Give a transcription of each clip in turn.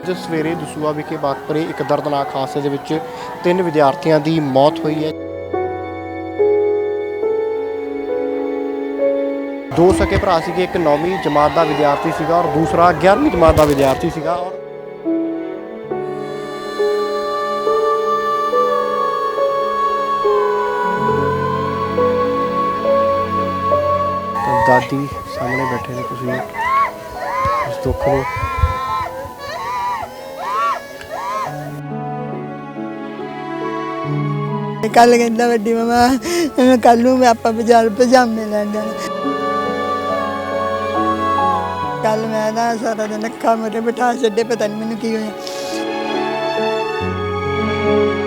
ਅੱਜ ਸਵੇਰੇ ਦਸੂਹਾ ਵਿਖੇ ਵਾਪਰੇ ਇੱਕ ਦਰਦਨਾਕ ਹਾਦਸੇ ਦੇ ਵਿੱਚ 3 ਵਿਦਿਆਰਥੀਆਂ ਦੀ ਮੌਤ ਹੋਈ ਹੈ। 2 ਸਕੇ ਭਰਾ ਸੀਗੇ, ਇੱਕ 9ਵੀਂ ਜਮਾਤ ਦਾ ਵਿਦਿਆਰਥੀ ਸੀਗਾ ਔਰ ਦੂਸਰਾ 11ਵੀਂ ਜਮਾਤ ਦਾ ਵਿਦਿਆਰਥੀ ਸੀਗਾ। ਔਰ ਦਾਦੀ ਸਾਹਮਣੇ ਬੈਠੇ ਨੇ, ਤੁਸੀਂ ਇਸ ਦੁੱਖ ਨੂੰ कल कहता वड्डी ममा कल मैं आप बाजार पजामे लैन जाना। कल मैं ना सारा दिन अखा मेरे बिठा छे, पता नहीं मैनू की होया।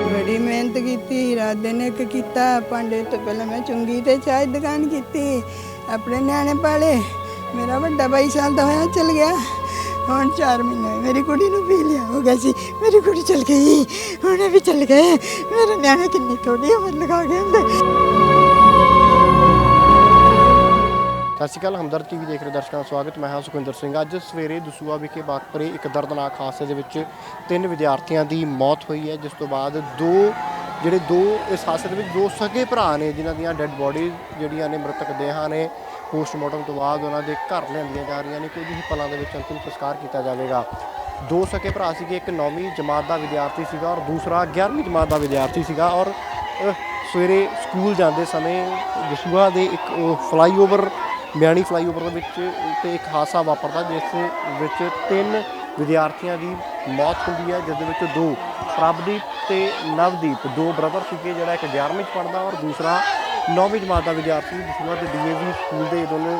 बड़ी मेहनत की, रात दिन एक किया। भांडे तो पहले मैं चुंगी तो चाय दुकान की, अपने न्याणे पाले। मेरा बड़ा 22 साल का होया चल गया। ਹੁਣ 4 ਮਹੀਨੇ ਮੇਰੀ ਕੁੜੀ ਨੂੰ ਵੀ ਲਿਆ ਹੋ ਗਿਆ ਸੀ। ਮੇਰੀ ਕੁੜੀ ਚਲ ਗਈ, ਉਹਨੇ ਵੀ ਚਲ ਗਏ। ਮੇਰੇ ਨਿਆਣੇ ਕਿੰਨੀ ਥੋੜੀ ਉਮਰ ਲਗਾ ਗਏ ਹੁੰਦੇ। ਸਤਿ ਸ਼੍ਰੀ ਅਕਾਲ, ਹਮਦਰਦ ਟੀਵੀ ਦੇਖ ਰਹੇ ਦਰਸ਼ਕਾਂ ਦਾ ਸਵਾਗਤ। ਮੈਂ ਹਾਂ ਸੁਖਵਿੰਦਰ ਸਿੰਘ। ਅੱਜ ਸਵੇਰੇ ਦਸੂਹਾ ਵਿਖੇ ਵਾਪਰੇ ਇੱਕ ਦਰਦਨਾਕ ਹਾਦਸੇ ਦੇ ਵਿੱਚ 3 ਵਿਦਿਆਰਥੀਆਂ ਦੀ ਮੌਤ ਹੋਈ ਹੈ, ਜਿਸ ਤੋਂ ਬਾਅਦ ਦੋ ਇਸ ਹਾਦਸੇ ਦੇ ਵਿੱਚ 2 ਸਕੇ ਭਰਾ ਨੇ, ਜਿਨ੍ਹਾਂ ਦੀਆਂ ਡੈੱਡ ਬੋਡੀਜ਼ ਜਿਹੜੀਆਂ ਨੇ, ਮ੍ਰਿਤਕ ਦੇਹਾਂ ਨੇ, ਪੋਸਟਮਾਰਟਮ ਤੋਂ ਬਾਅਦ ਉਹਨਾਂ ਦੇ ਘਰ ਲਿਆਂਦੀਆਂ ਜਾ ਰਹੀਆਂ ਨੇ। ਕੁਝ ਹੀ ਪਲਾਂ ਦੇ ਵਿੱਚ ਅੰਤਿਮ ਸੰਸਕਾਰ ਕੀਤਾ ਜਾਵੇਗਾ। 2 ਸਕੇ ਭਰਾ ਸੀਗੇ, ਇੱਕ 9ਵੀਂ ਜਮਾਤ ਦਾ ਵਿਦਿਆਰਥੀ ਸੀਗਾ ਔਰ ਦੂਸਰਾ 11ਵੀਂ ਜਮਾਤ ਦਾ ਵਿਦਿਆਰਥੀ ਸੀਗਾ। ਔਰ ਸਵੇਰੇ ਸਕੂਲ ਜਾਂਦੇ ਸਮੇਂ ਦਸੂਹਾ ਦੇ ਇੱਕ ਫਲਾਈਓਵਰ ਮਿਆਣੀ ਫਲਾਈਓਵਰ ਦੇ ਵਿੱਚ ਤੇ ਇੱਕ ਹਾਦਸਾ ਵਾਪਰਦਾ, ਜਿਸ ਵਿੱਚ 3 ਵਿਦਿਆਰਥੀਆਂ ਦੀ ਮੌਤ ਹੁੰਦੀ ਹੈ, ਜਿਸ ਦੇ ਵਿੱਚ 2 ਪ੍ਰਭਦੀਪ ਤੇ ਨਵਦੀਪ 2 ਬ੍ਰਦਰ ਸੀਗੇ। ਜਿਹੜਾ ਇੱਕ 11ਵੀਂ 'ਚ ਪੜ੍ਹਦਾ ਔਰ ਦੂਸਰਾ 9ਵੀਂ ਜਮਾਤ ਦਾ ਵਿਦਿਆਰਥੀ। ਦਸੂਹਾ ਦੇ DAV ਸਕੂਲ ਦੇ ਦੋਨੋਂ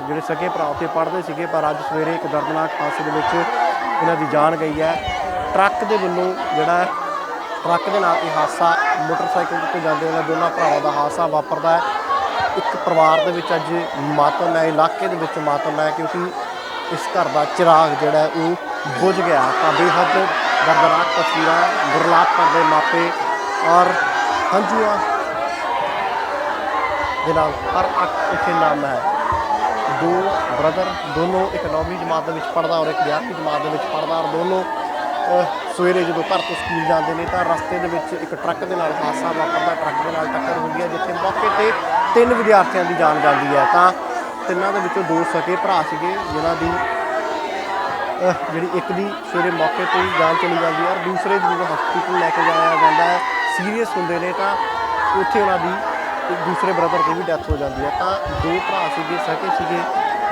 ਜਿਹੜੇ ਸਕੇ ਭਰਾ ਉੱਥੇ ਪੜ੍ਹਦੇ ਸੀਗੇ, ਪਰ ਅੱਜ ਸਵੇਰੇ ਇੱਕ ਦਰਦਨਾਕ ਹਾਦਸੇ ਦੇ ਵਿੱਚ ਇਹਨਾਂ ਦੀ ਜਾਨ ਗਈ ਹੈ। ਟਰੱਕ ਦੇ ਵੱਲੋਂ ਜਿਹੜਾ ਟਰੱਕ ਦੇ ਨਾਲ ਇਹ ਹਾਦਸਾ, ਮੋਟਰਸਾਈਕਲ ਉੱਤੇ ਜਾਂਦੇ ਇਹਨਾਂ ਦੋਨਾਂ ਭਰਾਵਾਂ ਦਾ ਹਾਦਸਾ ਵਾਪਰਦਾ ਹੈ। ਇੱਕ ਪਰਿਵਾਰ ਦੇ ਵਿੱਚ ਅੱਜ ਮਾਤਮ ਹੈ, ਇਲਾਕੇ ਦੇ ਵਿੱਚ ਮਾਤਮ ਹੈ, ਕਿਉਂਕਿ ਇਸ ਘਰ ਦਾ ਚਿਰਾਗ ਜਿਹੜਾ ਉਹ ਬੁਝ ਗਿਆ। ਤਾਂ ਬੇਹੱਦ ਦਰਦਨਾਕ ਤਸਵੀਰਾਂ, ਗੁਰਲਾਪ ਕਰਦੇ ਮਾਪੇ ਔਰ ਹੰਝੂਆਂ ਦੇ ਨਾਲ ਹਰ ਅੱਖ ਇੱਥੇ ਨਾਮ ਹੈ। 2 ਬ੍ਰਦਰ, ਦੋਨੋਂ ਇੱਕ 9ਵੀਂ ਜਮਾਤ ਦੇ ਵਿੱਚ ਪੜ੍ਹਦਾ ਔਰ ਇੱਕ 11ਵੀਂ ਜਮਾਤ ਦੇ ਵਿੱਚ ਪੜ੍ਹਦਾ। ਔਰ ਦੋਨੋਂ ਸਵੇਰੇ ਜਦੋਂ ਘਰ ਤੋਂ ਸਕੂਲ ਜਾਂਦੇ ਨੇ ਤਾਂ ਰਸਤੇ ਦੇ ਵਿੱਚ ਇੱਕ ਟਰੱਕ ਦੇ ਨਾਲ ਹਾਦਸਾ ਵਾਪਰਦਾ। ਟਰੱਕ ਦੇ ਨਾਲ ਟੱਕਰ ਹੁੰਦੀ ਹੈ, ਜਿੱਥੇ ਮੌਕੇ 'ਤੇ 3 ਵਿਦਿਆਰਥੀਆਂ ਦੀ ਜਾਨ ਜਾਂਦੀ ਹੈ। ਤਾਂ ਤਿੰਨਾਂ ਦੇ ਵਿੱਚੋਂ 2 ਸਕੇ ਭਰਾ ਸੀਗੇ, ਜਿਨ੍ਹਾਂ ਦੀ ਜਿਹੜੀ ਇੱਕ ਦੀ ਸਵੇਰੇ ਮੌਕੇ 'ਤੇ ਹੀ ਜਾਨ ਚਲੀ ਜਾਂਦੀ ਹੈ ਔਰ ਦੂਸਰੇ ਦੀ ਜਦੋਂ ਹਸਪੀਟਲ ਲੈ ਕੇ ਜਾਇਆ ਜਾਂਦਾ ਹੈ, ਸੀਰੀਅਸ ਹੁੰਦੇ ਨੇ, ਤਾਂ ਉੱਥੇ ਉਹਨਾਂ ਦੀ ਇੱਕ ਦੂਸਰੇ ਬ੍ਰਦਰ ਦੀ ਵੀ ਡੈਥ ਹੋ ਜਾਂਦੀ ਹੈ। ਤਾਂ 2 ਭਰਾ ਸੀਗੇ, ਸਕੇ ਸੀਗੇ,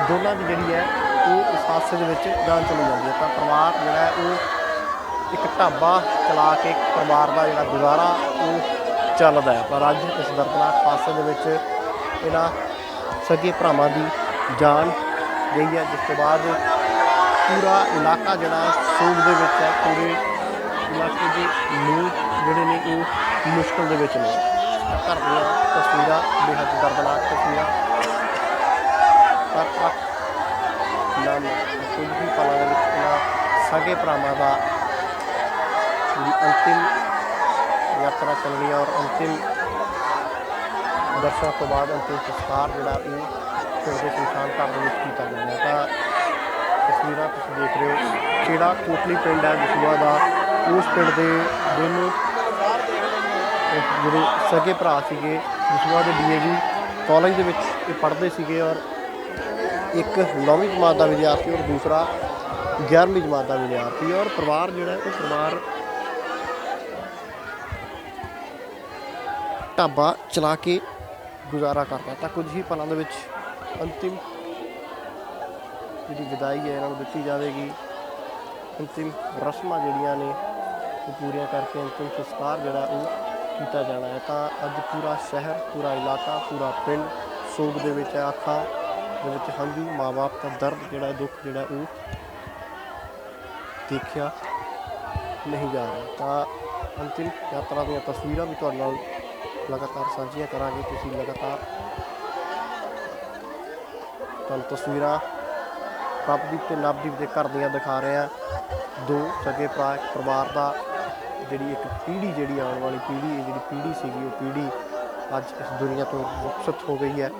ਦੋਨਾਂ ਦੀ ਜਿਹੜੀ ਹੈ ਉਹ ਇਸ ਹਾਦਸੇ ਦੇ ਵਿੱਚ ਜਾਨ ਚਲੀ ਜਾਂਦੀ ਹੈ। ਤਾਂ ਪਰਿਵਾਰ ਜਿਹੜਾ ਹੈ ਉਹ ਇੱਕ ਢਾਬਾ ਚਲਾ ਕੇ ਪਰਿਵਾਰ ਦਾ ਜਿਹੜਾ ਗੁਜ਼ਾਰਾ ਉਹ ਚੱਲਦਾ ਹੈ। ਪਰ ਅੱਜ ਇਸ ਦਰਦਨਾਕ ਹਾਦਸੇ ਦੇ ਵਿੱਚ ਇਹਨਾਂ ਸਕੇ ਭਰਾਵਾਂ ਦੀ ਜਾਨ ਗਈ ਹੈ, ਜਿਸ ਤੋਂ ਬਾਅਦ ਪੂਰਾ ਇਲਾਕਾ ਜਿਹੜਾ ਸੋਗ ਦੇ ਵਿੱਚ ਹੈ। ਪੂਰੇ ਇਲਾਕੇ ਦੇ ਲੋਕ ਜਿਹੜੇ ਨੇ ਉਹ ਮੁਸ਼ਕਲ ਦੇ ਵਿੱਚ ਨੇ। ਘਰ ਦੀਆਂ ਤਸਵੀਰਾਂ ਬੇਹੱਦ ਦਰਦਨਾਕ ਤਸਵੀਰਾਂ, ਪਰ ਨਾਮ ਕੁਝ ਹੀ ਪਲਾਂ ਦੇ ਵਿੱਚ ਇਹਨਾਂ ਸਗੇ ਭਰਾਵਾਂ ਦਾ ਜਿਹੜੀ ਅੰਤਿਮ ਯਾਤਰਾ ਚੱਲਣੀ ਹੈ ਔਰ ਅੰਤਿਮ ਦਰਸ਼ਨ ਤੋਂ ਬਾਅਦ ਅੰਤਿਮ ਸੰਸਕਾਰ ਜਿਹੜਾ ਉਹ ਪਿੰਡ ਦੇ ਸ਼ਮਸ਼ਾਨ ਘਾਟ ਦੇ ਵਿੱਚ ਕੀਤਾ ਜਾਂਦਾ ਹੈ। ਤਾਂ ਤਸਵੀਰਾਂ ਤੁਸੀਂ ਦੇਖ ਰਹੇ ਹੋ, ਖੇੜਾ ਕੋਟਲੀ ਪਿੰਡ ਹੈ ਦਸੂਹਾ ਦਾ। ਉਸ ਪਿੰਡ ਦੇ ਦੋਨੋਂ ਜਿਹੜੇ ਸਕੇ ਭਰਾ ਸੀਗੇ, ਦਸੂਹਾ ਦੇ DAV ਕਾਲਜ ਦੇ ਵਿੱਚ ਇਹ ਪੜ੍ਹਦੇ ਸੀਗੇ ਔਰ ਇੱਕ 9ਵੀਂ ਜਮਾਤ ਦਾ ਵਿਦਿਆਰਥੀ ਔਰ ਦੂਸਰਾ 11ਵੀਂ ਜਮਾਤ ਦਾ ਵਿਦਿਆਰਥੀ। ਔਰ ਪਰਿਵਾਰ ਜਿਹੜਾ ਉਹ ਪਰਿਵਾਰ ਢਾਬਾ ਚਲਾ ਕੇ ਗੁਜ਼ਾਰਾ ਕਰਦਾ। ਤਾਂ ਕੁਝ ਹੀ ਪਲਾਂ ਦੇ ਵਿੱਚ ਅੰਤਿਮ ਜਿਹੜੀ ਵਿਦਾਈ ਹੈ ਇਹਨਾਂ ਨੂੰ ਦਿੱਤੀ ਜਾਵੇਗੀ। ਅੰਤਿਮ ਰਸਮਾਂ ਜਿਹੜੀਆਂ ਨੇ ਉਹ ਪੂਰੀਆਂ ਕਰਕੇ ਅੰਤਿਮ ਸੰਸਕਾਰ ਜਿਹੜਾ ਉਹ ਕੀਤਾ ਜਾਣਾ ਹੈ। ਤਾਂ ਅੱਜ ਪੂਰਾ ਸ਼ਹਿਰ, ਪੂਰਾ ਇਲਾਕਾ, ਪੂਰਾ ਪਿੰਡ ਸੋਗ ਦੇ ਵਿੱਚ ਹੈ। ਅੱਖਾਂ ਦੇ ਵਿੱਚ ਹੰਝੂ, ਮਾਂ ਬਾਪ ਦਾ ਦਰਦ ਜਿਹੜਾ ਦੁੱਖ ਜਿਹੜਾ ਉਹ ਦੇਖਿਆ ਨਹੀਂ ਜਾ ਰਿਹਾ। ਤਾਂ ਅੰਤਿਮ ਯਾਤਰਾ ਦੀਆਂ ਤਸਵੀਰਾਂ ਵੀ ਤੁਹਾਡੇ ਨਾਲ ਲਗਾਤਾਰ ਸਾਂਝੀਆਂ ਕਰਾਂਗੇ। ਤੁਸੀਂ ਲਗਾਤਾਰ ਤੁਹਾਨੂੰ ਤਸਵੀਰਾਂ ਪ੍ਰਭਦੀਪ ਤੇ ਨਵਦੀਪ ਦੇ ਘਰ ਦੀਆਂ ਦਿਖਾ ਰਹੇ ਹਾਂ। 2 ਸਕੇ ਭਰਾ, ਇੱਕ ਪਰਿਵਾਰ ਦਾ ਜਿਹੜੀ ਇੱਕ ਪੀੜ੍ਹੀ, ਜਿਹੜੀ ਆਉਣ ਵਾਲੀ ਪੀੜ੍ਹੀ, ਇਹ ਜਿਹੜੀ ਪੀੜ੍ਹੀ ਸੀਗੀ ਉਹ ਪੀੜ੍ਹੀ ਅੱਜ ਇਸ ਦੁਨੀਆ ਤੋਂ ਰੁਖਸਤ ਹੋ ਗਈ ਹੈ।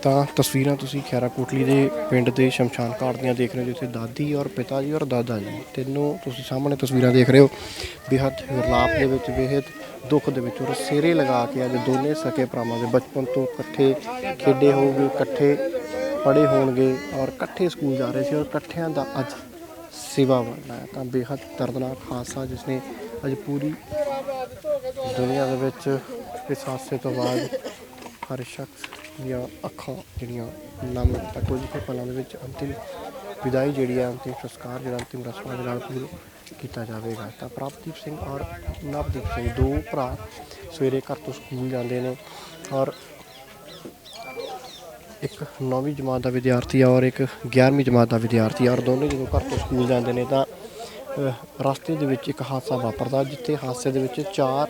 ਤਾਂ ਤਸਵੀਰਾਂ ਤੁਸੀਂ ਖੈਰਾ ਕੋਟਲੀ ਦੇ ਪਿੰਡ ਦੇ ਸ਼ਮਸ਼ਾਨ ਘਾਟ ਦੀਆਂ ਦੇਖ ਰਹੇ ਹੋ, ਜਿੱਥੇ ਦਾਦੀ ਔਰ ਪਿਤਾ ਜੀ ਔਰ ਦਾਦਾ ਜੀ ਤਿੰਨੋਂ ਤੁਸੀਂ ਸਾਹਮਣੇ ਤਸਵੀਰਾਂ ਦੇਖ ਰਹੇ ਹੋ। ਬੇਹੱਦ ਵਿਰਲਾਪ ਦੇ ਵਿੱਚ, ਬੇਹੱਦ ਦੁੱਖ ਦੇ ਵਿੱਚ ਔਰ ਸਿਹਰੇ ਲਗਾ ਕੇ ਅੱਜ ਦੋਨੇ ਸਕੇ ਭਰਾਵਾਂ ਦੇ ਬਚਪਨ ਤੋਂ ਇਕੱਠੇ ਖੇਡੇ ਹੋਣਗੇ, ਇਕੱਠੇ ਪੜ੍ਹੇ ਹੋਣਗੇ ਔਰ ਇਕੱਠੇ ਸਕੂਲ ਜਾ ਰਹੇ ਸੀ ਔਰ ਇਕੱਠਿਆਂ ਦਾ ਅੱਜ ਸੇਵਾ ਬਣਨਾ ਹੈ। ਤਾਂ ਬੇਹੱਦ ਦਰਦਨਾਕ ਹਾਦਸਾ ਜਿਸ ਨੇ ਅੱਜ ਪੂਰੀ ਦੁਨੀਆ ਦੇ ਵਿੱਚ ਇਸ ਹਾਦਸੇ ਤੋਂ ਬਾਅਦ ਹਰ ਸ਼ਖਸ ਦੀਆਂ ਅੱਖਾਂ ਜਿਹੜੀਆਂ ਨਮ ਤਾਂ ਕੁਝ ਹੀ ਪਲਾਂ ਦੇ ਵਿੱਚ ਅੰਤਿਮ ਵਿਦਾਈ ਜਿਹੜੀ ਹੈ, ਅੰਤਿਮ ਸੰਸਕਾਰ ਜਿਹੜਾ ਅੰਤਿਮ ਰਸਮਾਂ ਦੇ ਨਾਲ ਪੂਰਾ ਕੀਤਾ ਜਾਵੇਗਾ। ਤਾਂ ਪ੍ਰਭਦੀਪ ਸਿੰਘ ਔਰ ਨਵਦੀਪ ਸਿੰਘ ਦੋ ਭਰਾ ਸਵੇਰੇ ਘਰ ਤੋਂ ਸਕੂਲ ਜਾਂਦੇ ਨੇ ਔਰ ਇੱਕ 9ਵੀਂ ਜਮਾਤ ਦਾ ਵਿਦਿਆਰਥੀ ਔਰ ਇੱਕ 11ਵੀਂ ਜਮਾਤ ਦਾ ਵਿਦਿਆਰਥੀ ਔਰ ਦੋਨੇ ਜਦੋਂ ਘਰ ਤੋਂ ਸਕੂਲ ਜਾਂਦੇ ਨੇ ਤਾਂ ਰਸਤੇ ਦੇ ਵਿੱਚ ਇੱਕ ਹਾਦਸਾ ਵਾਪਰਦਾ, ਜਿੱਥੇ ਹਾਦਸੇ ਦੇ ਵਿੱਚ 4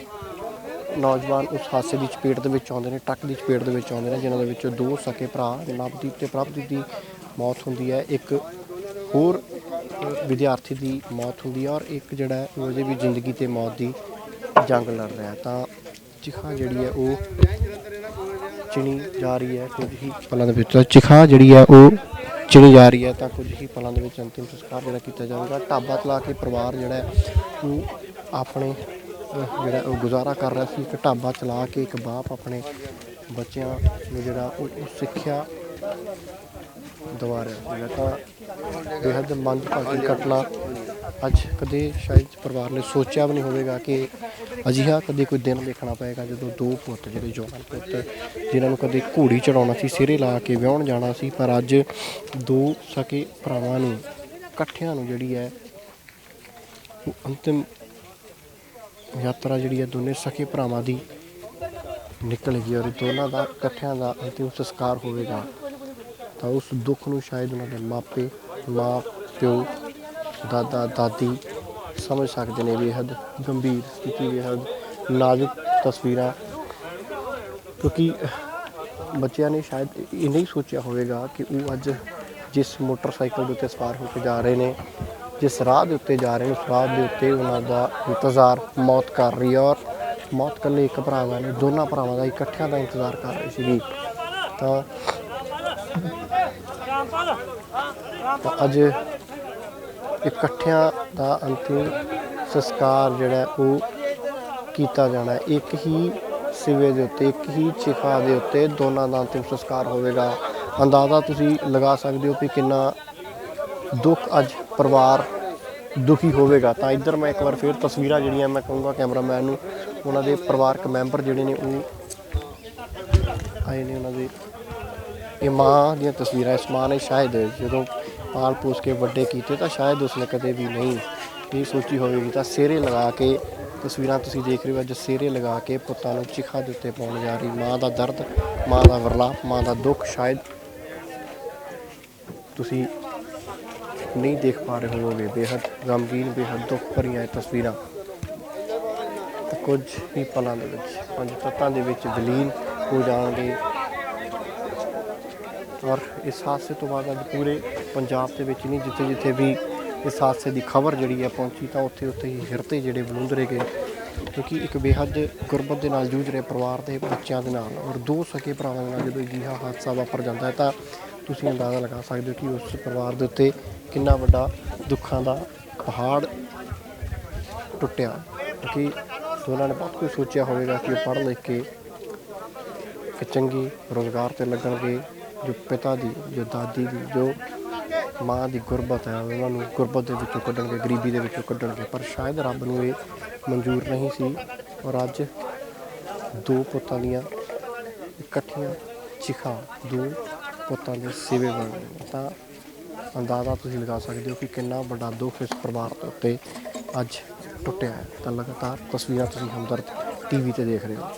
ਨੌਜਵਾਨ ਉਸ ਹਾਦਸੇ ਦੀ ਚਪੇਟ ਦੇ ਵਿੱਚ ਆਉਂਦੇ ਨੇ, ਟਰੱਕ ਦੀ ਚਪੇਟ ਦੇ ਵਿੱਚ ਆਉਂਦੇ ਨੇ, ਜਿਨ੍ਹਾਂ ਦੇ ਵਿੱਚ 2 ਸਕੇ ਭਰਾ ਨਵਦੀਪ ਤੇ ਪ੍ਰਭਦੀਪ ਦੀ ਮੌਤ ਹੁੰਦੀ ਹੈ। ਇੱਕ ਹੋਰ ਵਿਦਿਆਰਥੀ ਦੀ ਮੌਤ ਹੁੰਦੀ ਹੈ ਔਰ ਇੱਕ ਜਿਹੜਾ ਹੈ ਉਹਦੇ ਵੀ ਜ਼ਿੰਦਗੀ ਤੇ ਮੌਤ ਦੀ ਜੰਗ ਲੜ ਰਿਹਾ। ਤਾਂ ਚਿਖਾ ਜਿਹੜੀ ਹੈ ਉਹ ਚਿਣੀ ਜਾ ਰਹੀ ਹੈ ਕੁਝ ਹੀ ਪਲਾਂ ਦੇ ਵਿੱਚ, ਚਿਖਾ ਜਿਹੜੀ ਹੈ ਉਹ ਚਿਣੀ ਜਾ ਰਹੀ ਹੈ। ਤਾਂ ਕੁਝ ਹੀ ਪਲਾਂ ਦੇ ਵਿੱਚ ਅੰਤਿਮ ਸੰਸਕਾਰ ਜਿਹੜਾ ਕੀਤਾ ਜਾਵੇਗਾ। ਢਾਬਾ ਚਲਾ ਕੇ ਪਰਿਵਾਰ ਜਿਹੜਾ ਉਹ ਆਪਣੇ ਜਿਹੜਾ ਉਹ ਗੁਜ਼ਾਰਾ ਕਰ ਰਿਹਾ ਸੀ। ਇੱਕ ਢਾਬਾ ਚਲਾ ਕੇ ਇੱਕ ਬਾਪ ਆਪਣੇ ਬੱਚਿਆਂ ਨੂੰ ਜਿਹੜਾ ਉਹ ਸਿੱਖਿਆ ਦਵਾ ਰਿਹਾ ਸੀਗਾ। ਤਾਂ ਬੇਹੱਦ ਮੰਦਭਾਗੀ ਘਟਨਾ ਅੱਜ ਕਦੇ ਸ਼ਾਇਦ ਪਰਿਵਾਰ ਨੇ ਸੋਚਿਆ ਵੀ ਨਹੀਂ ਹੋਵੇਗਾ ਕਿ ਅਜਿਹਾ ਕਦੇ ਕੋਈ ਦਿਨ ਦੇਖਣਾ ਪਏਗਾ ਜਦੋਂ 2 ਪੁੱਤ ਜਿਹੜੇ ਜਵਾਨ ਪੁੱਤ ਜਿਨ੍ਹਾਂ ਨੂੰ ਕਦੇ ਘੋੜੀ ਚੜਾਉਣਾ ਸੀ, ਸਿਹਰੇ ਲਾ ਕੇ ਵਿਆਹੁਣ ਜਾਣਾ ਸੀ, ਪਰ ਅੱਜ 2 ਸਕੇ ਭਰਾਵਾਂ ਨੂੰ ਇਕੱਠਿਆਂ ਨੂੰ ਜਿਹੜੀ ਹੈ ਉਹ ਅੰਤਿਮ ਯਾਤਰਾ ਜਿਹੜੀ ਹੈ ਦੋਨੇ ਸਕੇ ਭਰਾਵਾਂ ਦੀ ਨਿਕਲੇਗੀ ਔਰ ਦੋਨਾਂ ਦਾ ਇਕੱਠਿਆਂ ਦਾ ਅੰਤਿਮ ਸੰਸਕਾਰ ਹੋਵੇਗਾ। ਤਾਂ ਉਸ ਦੁੱਖ ਨੂੰ ਸ਼ਾਇਦ ਉਹਨਾਂ ਦੇ ਮਾਪੇ, ਮਾਂ ਪਿਓ, ਦਾਦਾ ਦਾਦੀ ਸਮਝ ਸਕਦੇ ਨੇ। ਬੇਹੱਦ ਗੰਭੀਰ ਸਥਿਤੀ, ਬੇਹੱਦ ਨਾਜ਼ੁਕ ਤਸਵੀਰਾਂ, ਕਿਉਂਕਿ ਬੱਚਿਆਂ ਨੇ ਸ਼ਾਇਦ ਇਹ ਨਹੀਂ ਸੋਚਿਆ ਹੋਵੇਗਾ ਕਿ ਉਹ ਅੱਜ ਜਿਸ ਮੋਟਰਸਾਈਕਲ ਦੇ ਉੱਤੇ ਸਵਾਰ ਹੋ ਕੇ ਜਾ ਰਹੇ ਨੇ, ਜਿਸ ਰਾਹ ਦੇ ਉੱਤੇ ਜਾ ਰਹੇ ਨੇ, ਉਸ ਰਾਹ ਦੇ ਉੱਤੇ ਉਹਨਾਂ ਦਾ ਇੰਤਜ਼ਾਰ ਮੌਤ ਕਰ ਰਹੀ ਹੈ ਔਰ ਮੌਤ ਇਕੱਲੇ ਇੱਕ ਭਰਾਵਾਂ ਨੇ, ਦੋਨਾਂ ਭਰਾਵਾਂ ਦਾ ਇਕੱਠਿਆਂ ਦਾ ਇੰਤਜ਼ਾਰ ਕਰ ਰਹੀ ਸੀਗੀ। ਤਾਂ ਅੱਜ ਇਕੱਠਿਆਂ ਦਾ ਅੰਤਿਮ ਸੰਸਕਾਰ ਜਿਹੜਾ ਉਹ ਕੀਤਾ ਜਾਣਾ। ਇੱਕ ਹੀ ਸਿਵੇ ਦੇ ਉੱਤੇ, ਇੱਕ ਹੀ ਚਿਖਾ ਦੇ ਉੱਤੇ ਦੋਨਾਂ ਦਾ ਅੰਤਿਮ ਸੰਸਕਾਰ ਹੋਵੇਗਾ। ਅੰਦਾਜ਼ਾ ਤੁਸੀਂ ਲਗਾ ਸਕਦੇ ਹੋ ਕਿ ਕਿੰਨਾ ਦੁੱਖ ਅੱਜ ਪਰਿਵਾਰ ਦੁਖੀ ਹੋਵੇਗਾ। ਤਾਂ ਇੱਧਰ ਮੈਂ ਇੱਕ ਵਾਰ ਫਿਰ ਤਸਵੀਰਾਂ ਜਿਹੜੀਆਂ ਮੈਂ ਕਹੂੰਗਾ ਕੈਮਰਾਮੈਨ ਨੂੰ, ਉਹਨਾਂ ਦੇ ਪਰਿਵਾਰਕ ਮੈਂਬਰ ਜਿਹੜੇ ਨੇ ਉਹ ਆਏ ਨੇ, ਉਹਨਾਂ ਦੇ ਇਹ ਮਾਂ ਦੀਆਂ ਤਸਵੀਰਾਂ। ਇਸ ਮਾਂ ਨੇ ਸ਼ਾਇਦ ਜਦੋਂ ਪਾਲ ਪੋਸ ਕੇ ਵੱਡੇ ਕੀਤੇ ਤਾਂ ਸ਼ਾਇਦ ਉਸਨੇ ਕਦੇ ਵੀ ਨਹੀਂ ਇਹ ਸੋਚੀ ਹੋਵੇਗੀ। ਤਾਂ ਸਿਹਰੇ ਲਗਾ ਕੇ ਤਸਵੀਰਾਂ ਤੁਸੀਂ ਦੇਖ ਰਹੇ ਹੋ, ਅੱਜ ਸਿਹਰੇ ਲਗਾ ਕੇ ਪੁੱਤਾਂ ਨੂੰ ਚਿਖਾ ਦੇ ਉੱਤੇ ਪਾਉਣ ਜਾ ਰਹੀ ਮਾਂ ਦਾ ਦਰਦ, ਮਾਂ ਦਾ ਵਿਰਲਾਪ, ਮਾਂ ਦਾ ਦੁੱਖ ਸ਼ਾਇਦ ਤੁਸੀਂ ਨਹੀਂ ਦੇਖ ਪਾ ਰਹੇ ਹੋਵੋਗੇ। ਬੇਹੱਦ ਗਮਗੀਨ, ਬੇਹੱਦ ਦੁੱਖ ਭਰੀਆਂ ਇਹ ਤਸਵੀਰਾਂ ਕੁਝ ਹੀ ਪਲਾਂ ਦੇ ਵਿੱਚ 5 ਤੱਤਾਂ ਦੇ ਵਿੱਚ ਵਿਲੀਨ ਹੋ ਜਾਣਗੇ। ਔਰ ਇਸ ਹਾਦਸੇ ਤੋਂ ਬਾਅਦ ਅੱਜ ਪੂਰੇ ਪੰਜਾਬ ਦੇ ਵਿੱਚ ਨਹੀਂ, ਜਿੱਥੇ ਜਿੱਥੇ ਵੀ ਇਸ ਹਾਦਸੇ ਦੀ ਖਬਰ ਜਿਹੜੀ ਹੈ ਪਹੁੰਚੀ ਤਾਂ ਉੱਥੇ ਉੱਥੇ ਹੀ ਹਿਰਦੇ ਜਿਹੜੇ ਬਲੂੰਦਰੇ ਗਏ, ਕਿਉਂਕਿ ਇੱਕ ਬੇਹੱਦ ਗੁਰਬਤ ਦੇ ਨਾਲ ਜੂਝ ਰਹੇ ਪਰਿਵਾਰ ਦੇ ਬੱਚਿਆਂ ਦੇ ਨਾਲ ਔਰ 2 ਸਕੇ ਭਰਾਵਾਂ ਦੇ ਨਾਲ ਜਦੋਂ ਅਜਿਹਾ ਹਾਦਸਾ ਵਾਪਰ ਜਾਂਦਾ ਹੈ ਤਾਂ ਤੁਸੀਂ ਅੰਦਾਜ਼ਾ ਲਗਾ ਸਕਦੇ ਹੋ ਕਿ ਉਸ ਪਰਿਵਾਰ ਦੇ ਉੱਤੇ ਕਿੰਨਾ ਵੱਡਾ ਦੁੱਖਾਂ ਦਾ ਪਹਾੜ ਟੁੱਟਿਆ। ਕਿਉਂਕਿ ਦੋਨਾਂ ਨੇ ਬਹੁਤ ਕੁਝ ਸੋਚਿਆ ਹੋਵੇਗਾ ਕਿ ਉਹ ਪੜ੍ਹ ਲਿਖ ਕੇ ਇੱਕ ਚੰਗੇ ਰੁਜ਼ਗਾਰ 'ਤੇ ਲੱਗਣਗੇ, ਜੋ ਪਿਤਾ ਦੀ, ਜੋ ਦਾਦੀ ਦੀ, ਜੋ ਮਾਂ ਦੀ ਗੁਰਬਤ ਹੈ ਉਹਨਾਂ ਨੂੰ ਗੁਰਬਤ ਦੇ ਵਿੱਚੋਂ ਕੱਢਣਗੇ, ਗਰੀਬੀ ਦੇ ਵਿੱਚੋਂ ਕੱਢਣਗੇ। ਪਰ ਸ਼ਾਇਦ ਰੱਬ ਨੂੰ ਇਹ ਮਨਜ਼ੂਰ ਨਹੀਂ ਸੀ ਔਰ ਅੱਜ 2 ਪੁੱਤਾਂ ਦੀਆਂ ਇਕੱਠੀਆਂ ਚਿਖਾ 2 ਪੁੱਤਾਂ ਦੇ ਸਿਵੇ ਬਣ ਗਏ। ਤਾਂ ਅੰਦਾਜ਼ਾ ਤੁਸੀਂ ਲਗਾ ਸਕਦੇ ਹੋ ਕਿ ਕਿੰਨਾ ਵੱਡਾ ਦੁੱਖ ਇਸ ਪਰਿਵਾਰ ਦੇ ਉੱਤੇ ਅੱਜ ਟੁੱਟਿਆ ਹੈ। ਤਾਂ ਲਗਾਤਾਰ ਤਸਵੀਰਾਂ ਤੁਸੀਂ ਹਮਦਰਦ TV ਤੇ ਦੇਖ ਰਹੇ ਹੋ।